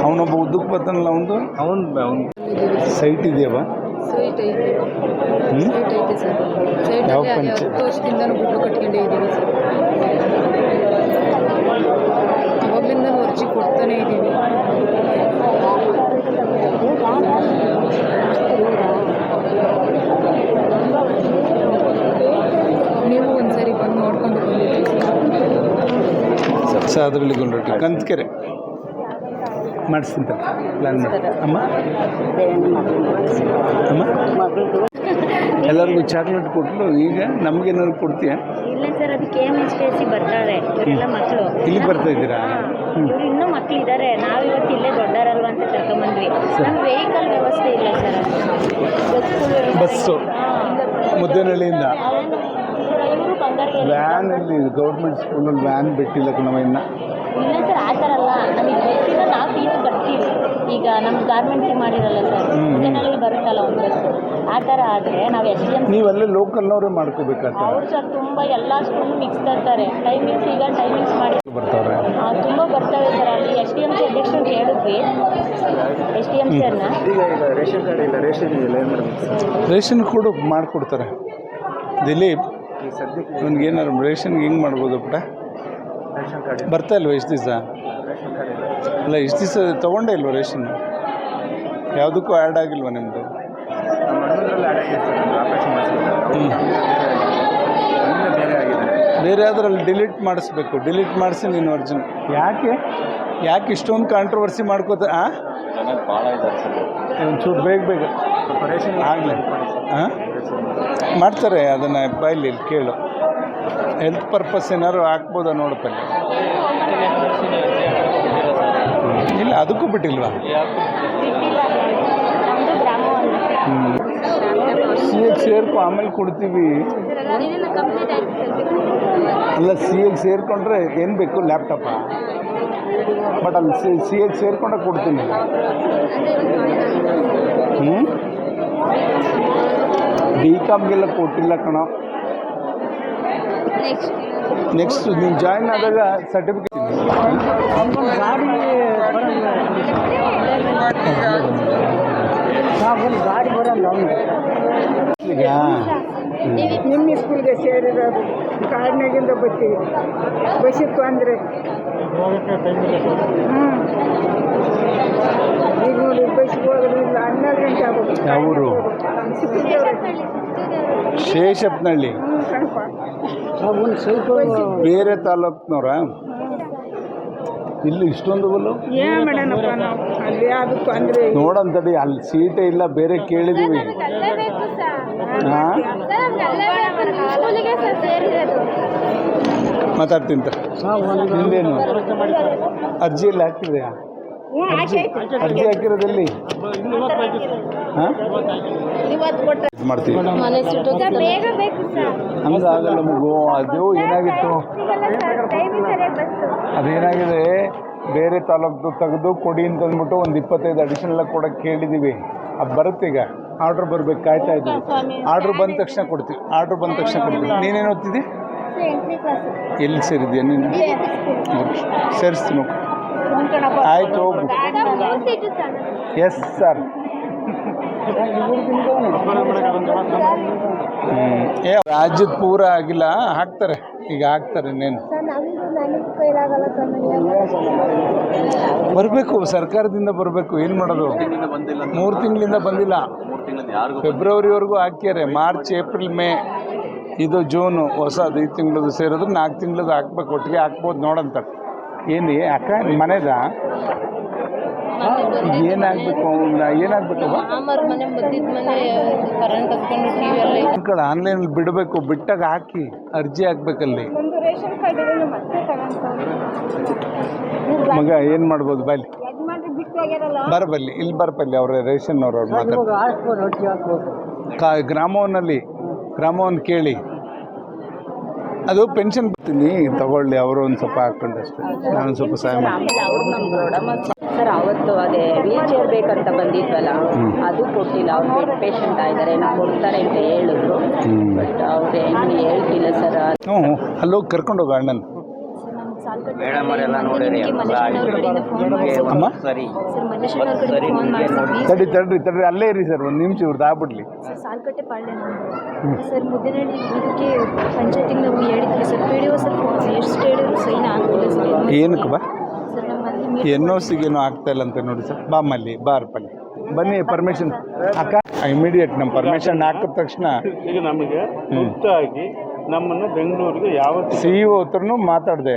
ಅವನೊಬ್ಬ ಉದ್ದಕ್ಕೆ ಬರ್ತಾನಲ್ಲ, ಅವನು ಸೈಟ್ ಇದೆಯವ? ಸೈಟ್ ಐತೆ. ಸೈಟ್ ಐತೆ ಸರ್. ಯಾವ ಸೈಟಲ್ಲಿ ಪಂಚಾಯತ್? 10 ವರ್ಷದಿಂದನೂ ಗುಡ್ಡು ಕಟ್ಕೊಂಡೇ ಇದ್ದೀವಿ ಸರ್. ಅವಾಗಲಿಂದನೂ ಅರ್ಜಿ ಕೊಡ್ತಾನೆ ಇದ್ದೀವಿ. ನೀವು ಒಂದ್ಸರಿ ಬಂದು ನೋಡ್ಕೊಂಡು ಬಂದಿದ್ದೀವಿ ಸರ್. ಅದರಲ್ಲಿ ಗುಂಡ್ರೊಟ್ಟಿ ಕಂತ್ಕೆರೆ ಮಾಡಿಸ್ತೀನಿ ಪ್ಲ್ಯಾನ್ ಮಾಡಿ. ಅಮ್ಮ ಎಲ್ಲರಿಗೂ ಚಾಕ್ಲೇಟ್ ಕೊಟ್ಟಲು, ಈಗ ನಮಗೇನಾದ್ರು ಕೊಡ್ತೀಯ? ಇಲ್ಲ ಸರ್, ಅದು KMHTC ಬರ್ತಾರೆ ಇವರೆಲ್ಲ ಮಕ್ಕಳು. ಇಲ್ಲಿ ಬರ್ತಾ ಇದ್ದೀರಾ? ಇವ್ರು ಇನ್ನೂ ಮಕ್ಕಳಿದ್ದಾರೆ. ನಾವಿವತ್ತು ಇಲ್ಲೇ ದೊಡ್ಡರಲ್ವ ಅಂತ ಕರ್ಕೊಂಬಂದ್ವಿ. ನಮ್ಮ ವೆಹಿಕಲ್ ವ್ಯವಸ್ಥೆ ಇಲ್ಲ ಸರ್. ಬಸ್ಸು ಮುದ್ದೇನಹಳ್ಳಿಯಿಂದ ಇವರು ಬಂಗಾರಿಗೆ ವ್ಯಾನಲ್ಲಿ ಗೌರ್ಮೆಂಟ್ ಸ್ಕೂಲಲ್ಲಿ ವ್ಯಾನ್ ಬಿಟ್ಟಿಲ್ಲ ಕಣವ ಇನ್ನು. ಇಲ್ಲ ಸರ್, ಆ ಥರ ಅಲ್ಲ. ನಮಗೆ ಬಸ್ಸಿಂದ ನಾವು ಫೀಸ್ ಕಟ್ತೀವಿ. ಈಗ ನಮ್ಮ ಗಾರ್ಮೆಂಟ್ಸಿಗೆ ಮಾಡಿರಲ್ಲ ಸರ್, ಮುದ್ದೇನಹಳ್ಳಿಗೆ ಬರುತ್ತಲ್ಲ ಒಂದು ಬಸ್, ಆ ಥರ ಆದರೆ ನಾವು SDM ನೀವಲ್ಲೇ ಲೋಕಲ್ನವರೇ ಮಾಡ್ಕೋಬೇಕಾಗ್ತದೆ. ಅವ್ರು ಸರ್ ತುಂಬ ಎಲ್ಲ ಸ್ಕೂಲ್ ಮಿಕ್ಸ್ ತರ್ತಾರೆ. ಟೈಮಿಂಗ್ಸ್ ಈಗ ಟೈಮಿಂಗ್ಸ್ ಮಾಡಿ ಬರ್ತಾವ್ರೆ, ತುಂಬ ಬರ್ತವೆ ಸರ್. ಅಲ್ಲಿ SDMC ಅಧ್ಯಕ್ಷರು ಕೇಳಿದ್ವಿ, SDMC ಅವ್ರನ್ನ. ರೇಷನ್ ಕಾರ್ಡ್ ಇಲ್ಲ, ರೇಷನ್ ಇಲ್ಲ, ಏನು ಮಾಡಬೇಕು? ರೇಷನ್ ಕೂಡ ಮಾಡಿಕೊಡ್ತಾರೆ. ದಿಲೀಪ್ ನನಗೇನಾರು ರೇಷನ್ಗೆ ಹೆಂಗೆ ಮಾಡ್ಬೋದು ಪುಟ? ರೇಷನ್ ಕಾರ್ಡ್ ಬರ್ತಾ ಇಲ್ವ ಎಷ್ಟು ದಿವಸ? ರೇಷನ್ ಕಾರ್ಡ್ ಇಲ್ಲ. ಅಲ್ಲ, ಇಷ್ಟು ದಿವಸ ತೊಗೊಂಡೇ ಇಲ್ವ ರೇಷನ್? ಯಾವುದಕ್ಕೂ ಆ್ಯಡ್ ಆಗಿಲ್ವ ನಿಮ್ಮದು? ನಮ್ಮ ಅಣ್ಣನಲ್ಲಿ ಆಗಿದೆ ಸರ್, ಆಪರೇಷನ್ ಮಾಡಿಸ್ಬೇಕು. ಬೇರೆ ಆಗಿದೆ. ಬೇರೆ ಅದರಲ್ಲಿ ಡಿಲೀಟ್ ಮಾಡಿಸ್ಬೇಕು. ಡಿಲೀಟ್ ಮಾಡಿಸಿ ನೀನು ಒರಿಜಿನಲ್. ಯಾಕೆ ಇಷ್ಟೊಂದು ಕಾಂಟ್ರವರ್ಸಿ ಮಾಡ್ಕೋತ? ಭಾಳ ಇದ್ದಾರೆ ಸರ್. ಒಂಚೂರು ಬೇಗ ರೇಷನ್ ಆಗಲಿ. ಹಾಂ, ಮಾಡ್ತಾರೆ ಅದನ್ನು. ಬಾಯಲ್ಲಿ ಕೇಳು, ಹೆಲ್ತ್ ಪರ್ಪಸ್ ಏನಾದ್ರು ಹಾಕ್ಬೋದಾ ನೋಡಪ್ಪ. ಇಲ್ಲ, ಅದಕ್ಕೂ ಬಿಟ್ಟಿಲ್ವಾ? CH ಸೇರ್ಕೊ, ಆಮೇಲೆ ಕೊಡ್ತೀವಿ. ಅಲ್ಲ, CH ಸೇರ್ಕೊಂಡ್ರೆ ಏನು ಬೇಕು? ಲ್ಯಾಪ್ಟಾಪಾ? ಬಟ್ ಅಲ್ಲಿ CH ಸೇರ್ಕೊಂಡೆ ಕೊಡ್ತೀನಿ. BComಗೆಲ್ಲ ಕೊಟ್ಟಿಲ್ಲ ಕಣ. ನೆಕ್ಸ್ಟ್ ನೀವು ಜಾಯಿನ್ ಆದಾಗ ಸರ್ಟಿಫಿಕೇಟ್ ಗಾಡಿ ಬರಲ್ಲ. ನಿಮ್ಮ ಸ್ಕೂಲ್ಗೆ ಸೇರಿರೋದು ಕಾಡಿನಾಗಿಂದ ಬರ್ತೀವಿ. ಬಸ್ಸಿತ್ತು ಅಂದರೆ ಈಗ ನೋಡಿ ಬಸ್ಸಿಗೆ ಹೋಗೋದು ಇಲ್ಲ. 12 ಗಂಟೆ ಆಗೋದು. ಯಾವೂರು? ಶೇಷಪ್ಪನಹಳ್ಳಿ. ಬೇರೆ ತಾಲೂಕ್ನವ್ರ? ಇಲ್ಲಿ ಇಷ್ಟೊಂದು ಬಲು ಏನು ಮಾಡೋಣಪ್ಪ ನಾವು ಅಲ್ಲಿ ಅದಕ್ಕೂ ಅಂದರೆ ನೋಡಂತಡಿ, ಅಲ್ಲಿ ಸೀಟೇ ಇಲ್ಲ, ಬೇರೆ ಕೇಳಿದ್ದೀವಿ. ಹಾಂ, ಮಾತಾಡ್ತೀನಿ. ನಿಂದೇನು ಅರ್ಜಿ ಎಲ್ಲ ಹಾಕಿದೆಯಾ? ಅರ್ಜಿ ಹಾಕಿರೋದಲ್ಲಿ ಹಾಂ ಮಾಡ್ತೀವಿ. ಹಂಗಾಗಲ್ಲ ಮಗು. ಅದು ಏನಾಗಿತ್ತು, ಅದೇನಾಗಿದೆ, ಬೇರೆ ತಾಲೂಕು ತೆಗೆದು ಕೊಡಿ ಅಂತಂದ್ಬಿಟ್ಟು ಒಂದು 25 ಅಡಿಷನಲ್ ಕೊಡೋಕ್ಕೆ ಕೇಳಿದ್ದೀವಿ. ಅದು ಬರುತ್ತೆ ಈಗ. ಆರ್ಡ್ರ್ ಬರ್ಬೇಕು, ಕಾಯ್ತಾ ಇದ್ದೀವಿ. ಆರ್ಡ್ರ್ ಬಂದ ತಕ್ಷಣ ಕೊಡ್ತೀವಿ. ನೀನೇನು ಓದ್ತಿದ್ದಿ? ಎಲ್ಲಿ ಸೇರಿದ್ಯಾ ನೀನು? ಸೇರಿಸ್ತೀನಿ. ಆಯ್ತು, ಹೋಗು. Yes sir. ರಾಜ್ಯದ ಪೂರ ಆಗಿಲ್ಲ, ಹಾಕ್ತಾರೆ ಈಗ, ಹಾಕ್ತಾರೆ. ಇನ್ನೇನು ಬರಬೇಕು, ಸರ್ಕಾರದಿಂದ ಬರಬೇಕು. ಏನು ಮಾಡೋದು? 3 ತಿಂಗಳಿಂದ ಬಂದಿಲ್ಲ. ಫೆಬ್ರವರಿವರೆಗೂ ಹಾಕ್ಯಾರೆ. ಮಾರ್ಚ್, ಏಪ್ರಿಲ್, ಮೇ, ಇದು ಜೂನು ಹೊಸದು. ಈ ತಿಂಗಳದು ಸೇರಿದ್ರು 4 ತಿಂಗಳದು ಹಾಕ್ಬೇಕು. ಒಟ್ಟಿಗೆ ಹಾಕ್ಬೋದು ನೋಡಂತ. ಏನು ಅಕ್ಕ ಮನೆದ ಏನಾಗಬೇಕು? ಆನ್ಲೈನಲ್ಲಿ ಬಿಡಬೇಕು. ಬಿಟ್ಟಾಗ ಹಾಕಿ ಅರ್ಜಿ ಹಾಕ್ಬೇಕಲ್ಲಿ. ಮಗ ಏನು ಮಾಡ್ಬೋದು? ಬಲ್ಲಿ ಬರಬಲ್ಲಿ, ಇಲ್ಲಿ ಬರಬಲ್ಲಿ. ಅವ್ರ ರೇಷನ್ ಅವ್ರು ಮಾತಾಡ್ತಾರೆ. ಗ್ರಾಮವನ್ನ ಕೇಳಿ, ಅದು ಪೆನ್ಷನ್ ಬರ್ತೀನಿ ತಗೊಳ್ಳಿ. ಅವರು ಒಂದು ಸ್ವಲ್ಪ ಹಾಕ್ಕೊಂಡಷ್ಟೇ, ನಾನು ಸ್ವಲ್ಪ ಸಹಾಯ ಮಾಡಿ. ಸರ್ ಅವತ್ತು ಅದೇ ವೀಲ್ ಚೇರ್ ಬೇಕಂತ ಬಂದಿದ್ವಲ್ಲ, ಅದು ಕೊಟ್ಟಿಲ್ಲ. ಅವ್ರು ಬೆಡ್ ಪೇಷಂಟ್ ಆಗಿದ್ದಾರೆ, ನಾವು ಕೊಡ್ತಾರೆ ಅಂತ ಹೇಳಿದ್ರು. ಬಟ್ ಅವ್ರು ಏನು ಹೇಳ್ತಿಲ್ಲ ಸರ್. ಅಲ್ಲೋಗಿ ಕರ್ಕೊಂಡೋಗ ಅಣ್ಣನ. ಅಮ್ಮ ತಡ್ರಿ ಅಲ್ಲೇ ಇರಿ ಸರ್, ಒಂದು ನಿಮಿಷ ಇವ್ರದ್ದು ಆಗ್ಬಿಡ್ಲಿ. ಸಾಲ್ಕಟ್ಟೆ ಪಾಳ್ಯ ಸರ್, ಮುದ್ದೇನಹಳ್ಳಿ ಇದಕ್ಕೆ ಪಂಚಾಯತಿಗೆ ನಾವು ಹೇಳಿದ್ವಿ ಸರ್. PDO ಸರ್ ಎಷ್ಟು ಹೇಳಿದ್ರು ಸೈನ್ ಆಗ್ತಿಲ್ಲ ಸರ್. ಏನಕ್ಕೆ ಬಾ? ಸರ್ ನಮ್ಮಲ್ಲಿ NOCಗೇನೋ ಆಗ್ತಾ ಇಲ್ಲ ಅಂತ ನೋಡಿ ಸರ್. ಬಾಮಲ್ಲಿ ಬಾರ್ಪಲ್ಲಿ ಬನ್ನಿ. ಪರ್ಮಿಷನ್ ಅಕ್ಕ, ಇಮಿಡಿಯೇಟ್ ನಮ್ಮ ಪರ್ಮಿಷನ್ ಹಾಕಿದ ತಕ್ಷಣ ಈಗ ನಮಗೆ ತುರ್ತಾಗಿ ನಮ್ಮನ್ನು ಬೆಂಗಳೂರಿಗೆ ಯಾವತ್ತು CEO ಹತ್ರನೂ ಮಾತಾಡಿದೆ.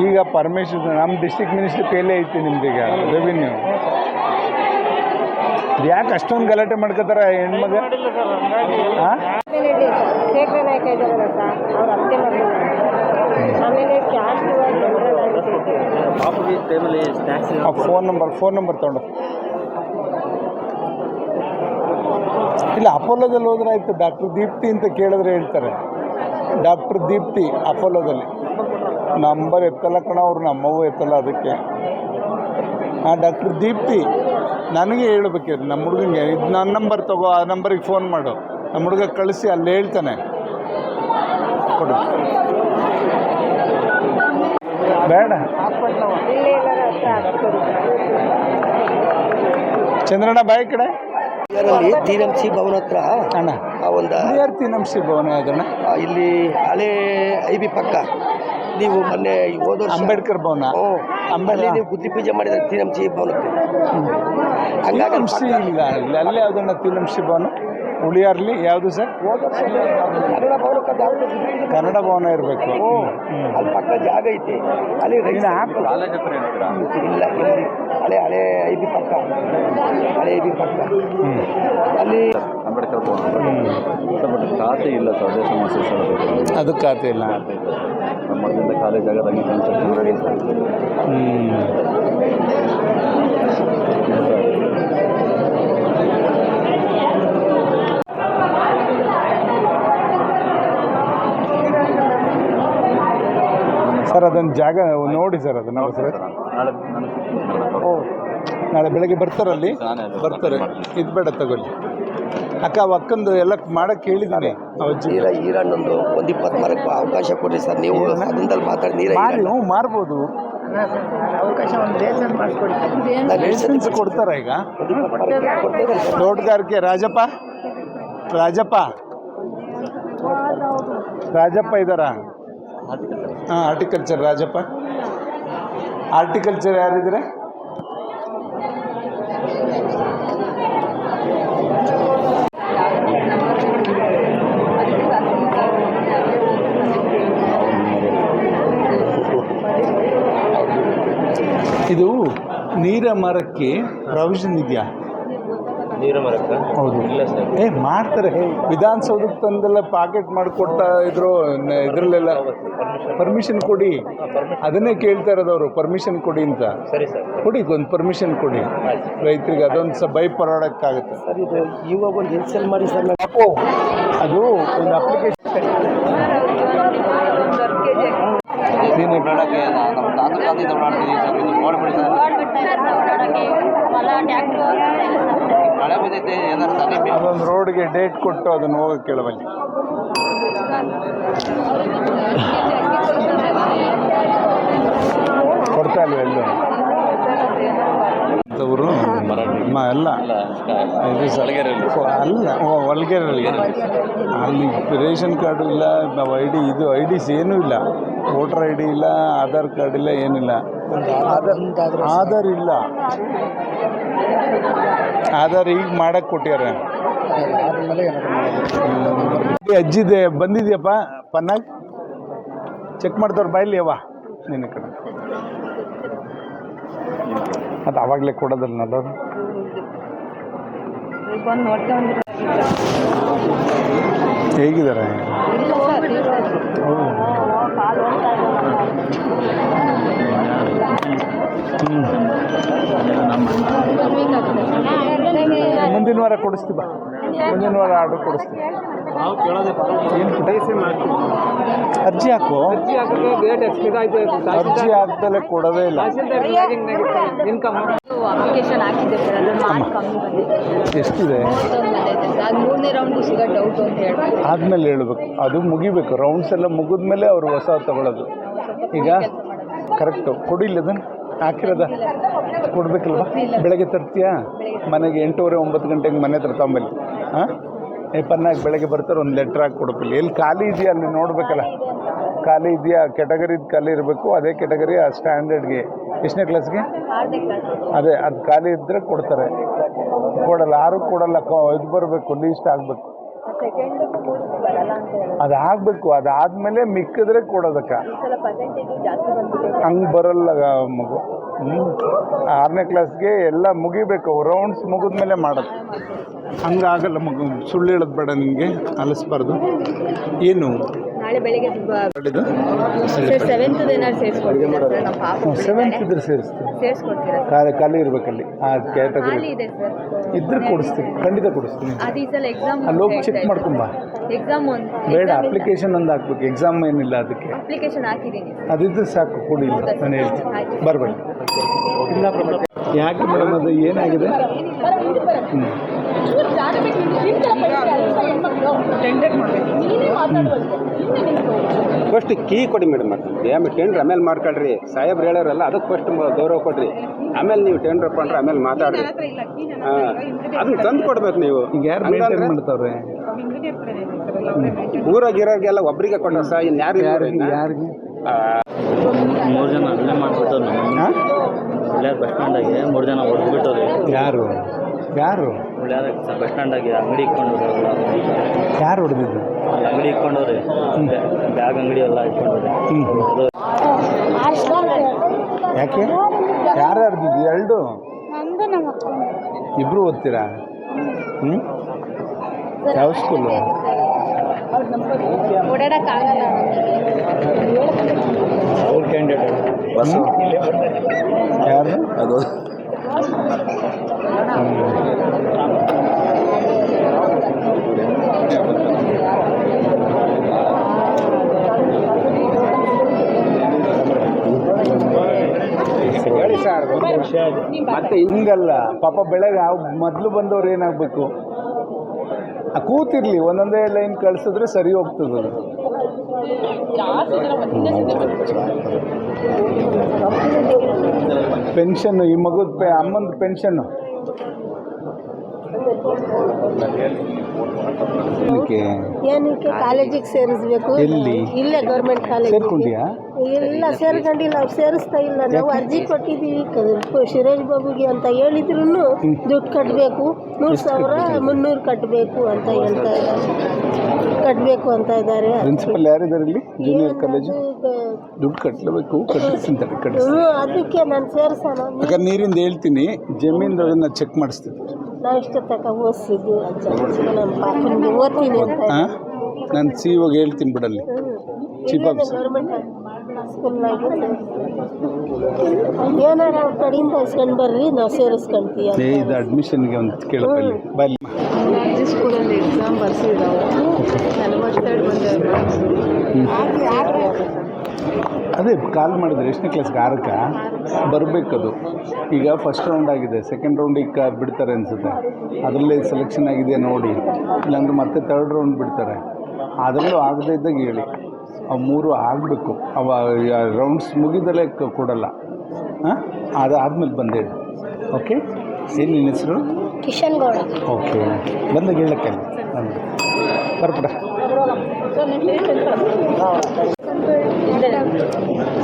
ಈಗ ಪರ್ಮಿಷನ್ ನಮ್ಮ ಡಿಸ್ಟ್ರಿಕ್ಟ್ ಮಿನಿಸ್ಟ್ರ್ ಕೈಲೇ ಐತಿ ನಿಮ್ದೀಗ ರೆವಿನ್ಯೂ. ಯಾಕೆ ಅಷ್ಟೊಂದು ಗಲಾಟೆ ಮಾಡ್ಕೋತಾರ ಹೆಣ್ಮಗ? ಹಾಂ, ಶೇಖರ ನಾಯಕ ಇದ್ದಾರಲ್ಲ ಸರ್, ಅವ್ರ ಅತ್ತೆ ಮಗಳು. ಆಮೇಲೆ ಫೋನ್ ನಂಬರ್ ತೊಗೊಂಡು ಇಲ್ಲ. ಅಪೋಲೋದಲ್ಲಿ ಹೋದ್ರೆ ಆಯ್ತು. ಡಾಕ್ಟರ್ ದೀಪ್ತಿ ಅಂತ ಕೇಳಿದ್ರೆ ಹೇಳ್ತಾರೆ. ಡಾಕ್ಟರ್ ದೀಪ್ತಿ ಅಪೋಲೋದಲ್ಲಿ. ನಂಬರ್ ಎತ್ತಲ್ಲ ಕಣ, ಅವ್ರು ನಮ್ಮವು ಎತ್ತಲ್ಲ. ಅದಕ್ಕೆ ಡಾಕ್ಟರ್ ದೀಪ್ತಿ ನನಗೆ ಹೇಳ್ಬೇಕಿದ್ರೆ ನಮ್ಮ ಹುಡುಗಂಗೆ ಇದು ನನ್ನ ನಂಬರ್ ತಗೋ, ಆ ನಂಬರಿಗೆ ಫೋನ್ ಮಾಡು. ನಮ್ಮ ಹುಡುಗ ಕಳಿಸಿ ಅಲ್ಲಿ ಹೇಳ್ತಾನೆ. ಕೊಡು. ಬೇಡ ಚಂದ್ರಣ್ಣ ಬಾಯಿ ಕಡೆ TNMC ಭವನ ಹತ್ರ ಅಣ್ಣ. ಒಂದು TNMC ಭವನ ಅದಣ್ಣ, ಇಲ್ಲಿ ಹಳೆ IB ಪಕ್ಕ. ನೀವು ಮೊನ್ನೆ ಹೋದ ಅಂಬೇಡ್ಕರ್ ಭವನ. ಅಲ್ಲಿ ನೀವು ಗುದ್ಲಿ ಪೂಜೆ ಮಾಡಿದ್ರೆ TNMC ಭವನಕ್ಕೆ. ಹಂಗಾಗಿ ಇಲ್ಲ ಅಲ್ಲೇ ಯಾವುದಣ್ಣ TNMC ಭವನ? ಉಳಿಯಾರ್ಲಿ ಯಾವುದು ಸರ್? ಕನ್ನಡ ಭವನ ಇರಬೇಕು. ಅಲ್ಲಿ ಪಕ್ಕ ಜಾಗ ಐತಿ. ಅಲ್ಲಿ ಇಲ್ಲ ಹಳೆ IB ಪಕ್ಕ, ಹಳೆ IB ಪಕ್ಕ ಅಲ್ಲಿ ಅಂಬೇಡ್ಕರ್ ಭವನ. ಬಟ್ ಖಾತೆ ಇಲ್ಲ ಸರ್, ಅದೇ ಸಮಸ್ಯೆ ಸರ್. ಅದು ಖಾತೆ ಇಲ್ಲ. ನಮ್ಮದಿಂದ ಕಾಲೇಜ್ ಆಗೋದಂಗೆ ಸರ್ ಅದೊಂದು ಜಾಗ ನೋಡಿ ಸರ್. ಅದು ನಾವು ಸರ್ ನಾಳೆ ಬೆಳಗ್ಗೆ ಬರ್ತಾರಲ್ಲಿ ಬರ್ತಾರೆ. ಇದು ಬೇಡ ತಗೊಳ್ಳಿ ಅಕ್ಕ. ಅಕ್ಕಂದು ಎಲ್ಲ ಮಾಡಕ್ಕೆ ಹೇಳಿದ್ದೀನಿ. ಈರಣ್ಣೊಂದು 20 ಮರಕ್ಕೆ ಅವಕಾಶ ಕೊಡಿ ಸರ್. ನೀವು ಅದರಲ್ಲಿ ಮಾತಾಡಿ ನೀರು ಮಾರ್ಬೋದು. ಅವಕಾಶ ಒಂದು ಬೇಸನ್ ಮಾಡಿಸ್ಕೊಡಿ. ಲೈಸೆನ್ಸ್ ಕೊಡ್ತಾರ ಈಗ? ತೋಟಗಾರಿಕೆ ರಾಜಪ್ಪ ಇದ್ದಾರಾ? ಹಾಂ, ಹಾರ್ಟಿಕಲ್ಚರ್ ರಾಜಪ್ಪ. ಹಾರ್ಟಿಕಲ್ಚರ್ ಯಾರಿದ್ರೆ? ಇದು ನೀರ ಮರಕ್ಕೆ ಪ್ರಾವಿಷನ್ ಇದೆಯಾ? ನೀರ ಮರಕ್ಕೆ ಹೌದು. ಇಲ್ಲ ಸರ್. ಮಾಡ್ತಾರೆ. ವಿಧಾನಸೌಧಕ್ಕೆ ತಂದೆಲ್ಲ ಪಾಕೆಟ್ ಮಾಡಿಕೊಡ್ತಾ ಇದ್ರು. ಇದರಲ್ಲೆಲ್ಲ ಪರ್ಮಿಷನ್ ಕೊಡಿ. ಅದನ್ನೇ ಕೇಳ್ತಾ ಇರೋದವರು, ಪರ್ಮಿಷನ್ ಕೊಡಿ ಅಂತ. ಸರಿ ಸರ್, ಕೊಡಿ, ಒಂದು ಪರ್ಮಿಷನ್ ಕೊಡಿ ರೈತರಿಗೆ. ಅದೊಂದು ಬೈ ಪ್ರಾಡಕ್ಟ್ ಆಗುತ್ತೆ ಸರ್. ಇದು ಇವಾಗ ಒಂದು ಇನ್ಸ್ಟಾಲ್ ಮಾಡಿ ಸರ್. ಅದು ಒಂದು ಅಪ್ಲಿಕೇಶನ್ ನೀನು ಓಡಾಡೋಕ್ಕೆ ನಮ್ಮ ತಾತ ಕಾಲದಿಂದ ಓಡಾಡ್ತಿದ್ದೀವಿ ಸರ್, ಇದು ನೋಡ್ಬಿಡಿ ಸರ್, ಮಳೆ ಬಂದೈತೆ ಏನಾದ್ರು ತಲೆ ಅದೊಂದು ರೋಡ್ಗೆ ಡೇಟ್ ಕೊಟ್ಟು ಅದನ್ನು ಹೋಗಕ್ಕೆ ಕೇಳಬಲ್ಲಿ. ಕೊಡ್ತಾ ಇಲ್ವ ಎಲ್ಲೂ ಊರು ಅಲ್ಲ ಇದು ಅಲ್ಲ ಹೊಲ್ಗೆರಲ್ಲಿ ಅಲ್ಲಿ ರೇಷನ್ ಕಾರ್ಡು ಇಲ್ಲ, ಇದು ಐಡಿಸ್ ಏನೂ ಇಲ್ಲ, ವೋಟರ್ ಐ ಡಿ ಇಲ್ಲ, ಆಧಾರ್ ಕಾರ್ಡ್ ಇಲ್ಲ, ಏನಿಲ್ಲ. ಆಧಾರ್ ಇಲ್ಲ, ಆಧಾರ್ ಈಗ ಮಾಡಕ್ಕೆ ಕೊಟ್ಟ್ಯಾರ. ಅಜ್ಜಿದೆ ಬಂದಿದ್ಯಪ್ಪ ಪನ್ನಾಗ್ ಚೆಕ್ ಮಾಡ್ದವ್ರು ಬಾಯ್ಲಿ ಅವ ನಿನ್ನ ಕಡೆ ಅದು ಆವಾಗಲೇ ಕೊಡೋದಲ್ಲ ನಲ್ಲೋರು. ಹೇಗಿದ್ದಾರೆ? ಮುಂದಿನ ವಾರ ಕೊಡಿಸ್ತೀವಿ ಬಾ, ಮುಂದಿನ ವಾರ ಆರ್ಡರ್ ಕೊಡಿಸ್ತೀವಿ. ಅರ್ಜಿ ಹಾಕು, ಅರ್ಜಿ ಹಾಕ್ದಲ್ಲೇ ಕೊಡೋದೇ ಇಲ್ಲ. ಅಪ್ಲಿಕೇಶನ್ ಹಾಕಿದ್ದೆ ಸರ್, ಅದು ಮಾರ್ಕ್ ಕಮ್ಮಿ ಬಂದಿದೆ. ಎಷ್ಟಿದೆ? ಅದು 3ನೇ ರೌಂಡ್ ಸಿಗೋ ಡೌಟ್ ಅಂತ ಹೇಳಿ ಆದಮೇಲೆ ಹೇಳ್ಬೇಕು, ಅದು ಮುಗಿಬೇಕು. ರೌಂಡ್ಸ್ ಎಲ್ಲ ಮುಗಿದ್ಮೇಲೆ ಅವರು ಹೊಸ ತಗೊಳ್ಳೋದು. ಈಗ ಕರೆಕ್ಟು ಕೊಡಿಲ್ಲ, ಅದನ್ನು ಹಾಕಿರೋದ ಕೊಡಬೇಕಲ್ವ? ಬೆಳಗ್ಗೆ ತರ್ತೀಯಾ ಮನೆಗೆ? 8:30 9 ಗಂಟೆಗೆ ಮನೆ ಹತ್ರ ತಗೊಂಬಲ್ಲಿ. ಹಾಂ, ಪನ್ನಾಗಿ ಬೆಳಗ್ಗೆ ಬರ್ತಾರೆ, ಒಂದು ಲೆಟ್ರ್ ಹಾಕಿ ಕೊಡಬೇಕಿಲ್ಲ. ಎಲ್ಲಿ ಖಾಲಿ ಇದೆಯಾ ಅಲ್ಲಿ ನೋಡಬೇಕಲ್ಲ, ಖಾಲಿ ಇದೆಯಾ, ಕೆಟಗರಿದು ಖಾಲಿ ಇರಬೇಕು. ಅದೇ ಕೆಟಗರಿ ಆ ಸ್ಟ್ಯಾಂಡರ್ಡ್ಗೆ ಎಷ್ಟನೇ ಕ್ಲಾಸ್ಗೆ ಅದೇ ಅದು ಖಾಲಿ ಇದ್ದರೆ ಕೊಡ್ತಾರೆ. ಕೊಡಲ್ಲ, ಯಾರು ಕೊಡಲ್ಲ. ಇದು ಬರಬೇಕು, ಲೀಸ್ಟ್ ಆಗಬೇಕು, ಅದು ಆಗಬೇಕು. ಅದಾದಮೇಲೆ ಮಿಕ್ಕಿದ್ರೆ ಕೊಡೋದಕ್ಕೆ ಹಂಗೆ ಬರಲ್ಲ ಮಗು. 6ನೇ ಕ್ಲಾಸ್ಗೆ ಎಲ್ಲ ಮುಗಿಬೇಕು, ರೌಂಡ್ಸ್ ಮುಗಿದ್ಮೇಲೆ ಮಾಡೋದು. ಹಂಗಾಗಲ್ಲ ಮಗು, ಸುಳ್ಳು ಹೇಳೋದು ಬೇಡ, ನಿನಗೆ ಅಲಿಸ್ಬಾರ್ದು. ಏನು ನಾಳೆ ಬೆಳಿಗ್ಗೆ ಸರ್ 7th ಏನಾದ್ರು ಸೇರಿಸ್ಕೊಡ್ತೀರಾ ಸರ್? ನಮ್ಮ ಪಾಪ 7th ಇದ್ರೆ ಸೇರಿಸ್ತೀವಿ, ಸೇರಿಸ್ಕೊಡ್ತೀರಾ? ಖಾಲಿ ಇರಬೇಕಲ್ಲಿ ಆ ಕ್ಯಾಟಗರಿ ಇದೆ ಸರ್, ಇದ್ರೆ ಕೊಡಿಸ್ತೀವಿ, ಖಂಡಿತ ಕೊಡಿಸ್ತೀನಿ. ಅದು ಈ ಸಲ ಎಕ್ಸಾಮ್ ಅಲ್ಲಿ ಹೋಗಿ ಚೆಕ್ ಮಾಡ್ಕೊಂಬ. ಎಕ್ಸಾಮ್ ಬೇಡ, ಅಪ್ಲಿಕೇಶನ್ ಒಂದು ಹಾಕ್ಬೇಕು, ಎಕ್ಸಾಮ್ ಏನಿಲ್ಲ ಅದಕ್ಕೆ. ಅಪ್ಲಿಕೇಶನ್ ಹಾಕಿದ್ದೀನಿ. ಅದಿದ್ರೆ ಸಾಕು, ಕೊಡಿ. ನಾನು ಹೇಳ್ತೀನಿ, ಬರಬೇಡಿ. ಯಾಕೆ ಮೇಡಮ್, ಅದು ಏನಾಗಿದೆ? ಫಸ್ಟ್ ಕೀ ಕೊಡಿ ಮೇಡಮ್, ಆಮೇಲೆ ಟೆಂಡ್ರ್ ಆಮೇಲೆ ಮಾಡ್ಕೊಳ್ರಿ. ಸಾಹೇಬ್ರು ಹೇಳೋರಲ್ಲ, ಅದಕ್ಕೆ ಫಸ್ಟ್ ಗೌರವ ಕೊಡ್ರಿ, ಆಮೇಲೆ ನೀವು ಟೆಂಡ್ರ್ ಅಪ್ಕೊಂಡ್ರೆ ಆಮೇಲೆ ಮಾತಾಡ್ರಿ. ಹಾಂ, ಅದನ್ನ ತಂದು ಕೊಡ್ಬೇಕು ನೀವು. ಈಗ ಯಾರು ಮೇಂಟೈನ್ ಮಾಡ್ತಾವ್ರೆ? ಊರಾಗಿರೋರಿಗೆಲ್ಲ ಒಬ್ಬರಿಗೆ ಕೊಟ್ಟರು ಸಹ, ಇನ್ನು ಯಾರಿಗೆ? 3 ಜನ ಅಲ್ಲೇ ಮಾಡಿಬಿಟ್ಟು ಇಲ್ಲೇ ಬಸ್ ಸ್ಟ್ಯಾಂಡಾಗೆ 3 ಜನ ಹೊಡೆದ್ಬಿಟ್ಟವ್ರಿ. ಯಾರು ಬಸ್ ಸ್ಟ್ಯಾಂಡಾಗೆ ಅಂಗಡಿ ಇಟ್ಕೊಂಡವ್ರಲ್ಲ, ಯಾರು ಹೊಡೆದಿದ್ದು? ಅಲ್ಲಿ ಅಂಗಡಿ ಇಟ್ಕೊಂಡವ್ರಿ, ಬ್ಯಾಗ್ ಅಂಗಡಿ ಎಲ್ಲ ಇಟ್ಕೊಂಡವ್ರಿ. ಯಾಕೆ? ಯಾರು ಹೊಡೆದಿದ್ದು? 2 ಇಬ್ಬರು ಓದ್ತೀರಾ? ಯಾವ ಸ್ಕೂಲು? ಓಡಾಡಕ್ಕಾಗಲ್ಲ ಬಸ್ಸು ಯಾರು ಅದು? ಹೇಳಿ ಸರ್, ಮತ್ತೆ ಹಿಂಗಲ್ಲ ಪಾಪ. ಬೆಳಗ್ಗೆ ಮೊದಲು ಬಂದವ್ರು ಏನಾಗಬೇಕು, ಕೂತಿರ್ಲಿ, ಒಂದೊಂದೇ ಲೈನ್ ಕಳಿಸಿದ್ರೆ ಸರಿ ಹೋಗ್ತದೆ ಅದು. ಪೆನ್ಷನ್ನು, ಈ ಮಗುದ ಅಮ್ಮಂದು ಪೆನ್ಷನ್ನು ಏನಕ್ಕೆ ಕಾಲೇಜಿಗೆ ಸೇರಿಸ್ಬೇಕು? ಎಲ್ಲಿ? ಇಲ್ಲೇ ಗೌರ್ಮೆಂಟ್ ಕಾಲೇಜ್ ಸೇರ್ಕೊಂಡಿಯಾ? ಇಲ್ಲ, ಸೇರ್ಕೊಂಡಿಲ್ಲ, ಅವ್ರು ಸೇರಿಸ್ತಾ ಇಲ್ಲ. ನಾವು ಅರ್ಜಿ ಕೊಟ್ಟಿದ್ದೀವಿ ಸುರೇಶ್ ಬಾಬುಗೆ ಅಂತ ಹೇಳಿದ್ರು ದುಡ್ಡು ಕಟ್ಟಬೇಕು, 3,300 ಕಟ್ಟಬೇಕು ಅಂತ ಹೇಳ್ತಾ ಇದ್ದಾರೆ. ಕಟ್ಟಬೇಕು ಅಂತ ಇದ್ದಾರೆ. ಪ್ರಿನ್ಸಿಪಲ್ ಯಾರಿದ್ದಾರೆ ಇಲ್ಲಿ ಜೂನಿಯರ್ ಕಾಲೇಜು? ದುಡ್ಡು ಕಟ್ಟಲೇಬೇಕು, ಅದಕ್ಕೆ ನಾನು ಸೇರಿಸೋಣ. ಯಾಕಂದ್ರೆ ನೀರಿಂದ ಹೇಳ್ತೀನಿ, ಜಮೀನ್ದು ಅದನ್ನು ಚೆಕ್ ಮಾಡಿಸ್ತೀನಿ. ನಾವು ಇಷ್ಟ ತನಕ ಓದಿಸಿದ್ದು ನಮ್ಮ ಪಾಪನಿಗೆ ಓದ್ತೀನಿ ಅಂತ. ನಾನು CEO ಗೆ ಹೇಳ್ತೀನಿ ಬಿಡಲ್ಲಿ, ಚೀಫ್ ಆಫೀಸರ್. ಗೌರ್ಮೆಂಟ್ ಸ್ಕೂಲ್ನಾಗೆ ಏನಾರ ಅವ್ರ ಕಡೆಯಿಂದ ಇಸ್ಕೊಂಡು ಬರ್ರಿ, ನಾವು ಸೇರಿಸ್ಕೊಂತೀವಿ. ಇದು ಅಡ್ಮಿಷನ್ಗೆ ಒಂದು ಕೇಳಬಲ್ಲಿ ಬಲ್ಲಿ. ಸ್ಕೂಲಲ್ಲಿ ಎಕ್ಸಾಮ್ ಬರ್ಸಿದ್ರು, 42 ಬಂದ ಅದೇ ಕಾಲ್ ಮಾಡಿದ್ರೆ ಎಷ್ಟನೇ ಕ್ಲಾಸ್ಗೆ 6ಕ್ಕೆ ಬರಬೇಕದು. ಈಗ ಫಸ್ಟ್ ರೌಂಡ್ ಆಗಿದೆ, ಸೆಕೆಂಡ್ ರೌಂಡಿಗೆ ಬಿಡ್ತಾರೆ ಅನಿಸುತ್ತೆ. ಅದರಲ್ಲೇ ಸೆಲೆಕ್ಷನ್ ಆಗಿದೆಯಾ ನೋಡಿ, ಇಲ್ಲಾಂದ್ರೆ ಮತ್ತೆ ಥರ್ಡ್ ರೌಂಡ್ ಬಿಡ್ತಾರೆ. ಅದರಲ್ಲೂ ಆಗದೇ ಇದ್ದಾಗ ಹೇಳಿ. ಅವು 3 ಆಗಬೇಕು. ಅವ ರೌಂಡ್ಸ್ ಮುಗಿದಲೇ ಕೊಡಲ್ಲ. ಹಾಂ, ಅದಾದಮೇಲೆ ಬಂದೇಳಿ. ಓಕೆ. ಏನು ನಿನ್ನ ಹೆಸರು? ಕಿಶನ್ ಗೌಡ. ಓಕೆ, ಬಂದಾಗ ಹೇಳಕ್ಕೆ ಬಂದು ಬರ್ಬಿಡ.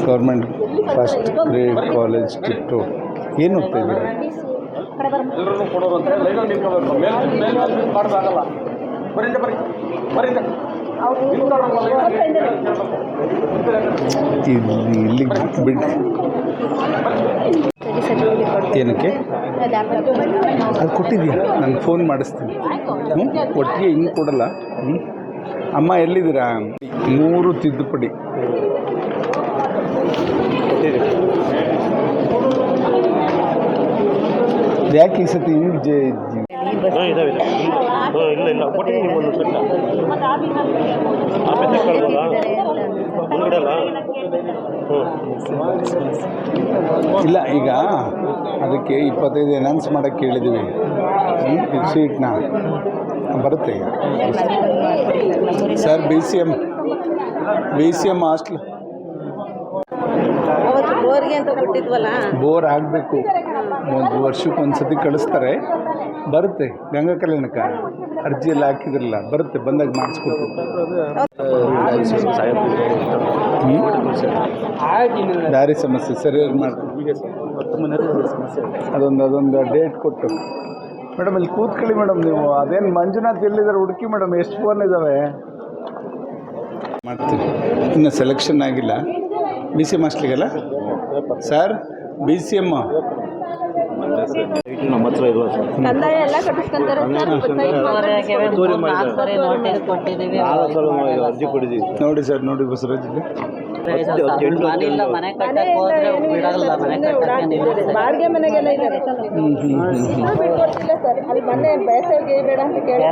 ಗೌರ್ಮೆಂಟ್ ಫಸ್ಟ್ ಗ್ರೇಡ್ ಕಾಲೇಜ್ ಕಿಟ್ಟು. ಏನು ಓದ್ತಾ ಇದ್ದೀರಾ? ಎಲ್ಲರೂ ಕೊಡೋರು ಅಂತ ಲೈನಲ್ಲಿ ನಿಂತ್ಕೋಬೇಕು. ಮೇಲೆ ಮಾಡೋದಾಗಲ್ಲ. ಬರೀ ಇಲ್ಲಿ ಬಿಡಿ. ಏನಕ್ಕೆ ಅದು ಕೊಟ್ಟಿದ್ದೀಯ? ನಂಗೆ ಫೋನ್ ಮಾಡಿಸ್ತೀನಿ. ಒಟ್ಟಿಗೆ ಹಿಂಗೆ ಕೊಡಲ್ಲ. ಅಮ್ಮ ಎಲ್ಲಿದ್ದೀರಾ? 3 ತಿದ್ದುಪಡಿ ಯಾಕೆ ಈ ಸತಿ ಹಿಂಗೆ ಇಲ್ಲ ಕೊಟ್ಟಿದ್ದೀನಿ ಒಂದು ಸೆಟ್ ಇಲ್ಲ. ಈಗ ಅದಕ್ಕೆ 25 ಎನೌನ್ಸ್ ಮಾಡೋಕ್ಕೆ ಹೇಳಿದ್ದೀವಿ. ಸೀಟ್ನ ಬರುತ್ತೆ ಈಗ. Sir, B C M hostel ಬೋರ್ಗೆ ಅಂತ ಕೊಟ್ಟಿದ್ವಲ್ಲ, ಬೋರ್ ಆಗಬೇಕು. 1 ವರ್ಷಕ್ಕೆ ಒಂದು ಸತಿ ಕಳಿಸ್ತಾರೆ, ಬರುತ್ತೆ. ಗಂಗಾ ಕಲ್ಯಾಣಕ್ಕೆ ಅರ್ಜಿ ಎಲ್ಲ ಹಾಕಿದ್ರಲ್ಲ, ಬರುತ್ತೆ. ಬಂದಾಗ ಮಾಡಿಸ್ಕೊಡ್ತೀವಿ. ದಾರಿ ಸಮಸ್ಯೆ ಸರಿಯಾಗಿ ಮಾಡ್ತೀವಿ. ಅದೊಂದು ಡೇಟ್ ಕೊಟ್ಟು ಮೇಡಮ್ ಇಲ್ಲಿ ಕೂತ್ಕೊಳ್ಳಿ ಮೇಡಮ್. ನೀವು ಅದೇನು ಮಂಜುನಾಥ್ ಎಲ್ಲಿದ್ದಾರೆ ಹುಡುಕಿ ಮೇಡಮ್. ಎಷ್ಟು ಫೋನ್ ಇದ್ದಾವೆ ಮಾಡ್ತೀವಿ. ಇನ್ನು ಸೆಲೆಕ್ಷನ್ ಆಗಿಲ್ಲ. ಬಿ ಸಿ ಎಮ್ ಹಾಸ್ಟ್ಲಿಗೆಲ್ಲ ಸರ್, ಬಿ ಸಿ ಎಮ್ ನಮ್ಮ ಹತ್ರ ಇರುವ ಕಂದಾಯ ಎಲ್ಲ ಕಟ್ಟಿಸ್ಕೊಂತಾರೆ ಅರ್ಜಿ ಕೊಟ್ಟಿದ್ದೀವಿ ನೋಡಿ ಸರ್, ನೋಡಿ ಬಸವರಾಜ್ ಇಲ್ಲಿ ಬಾಡಿಗೆ ಮನೆಗೆಲ್ಲ ಇದ್ದಾರೆ. ಬಿಟ್ಕೊಡ್ತಿಲ್ಲ ಸರ್. ಅಲ್ಲಿ ಮೊನ್ನೆ ಬೇಡ ಅಂತ ಕೇಳಿ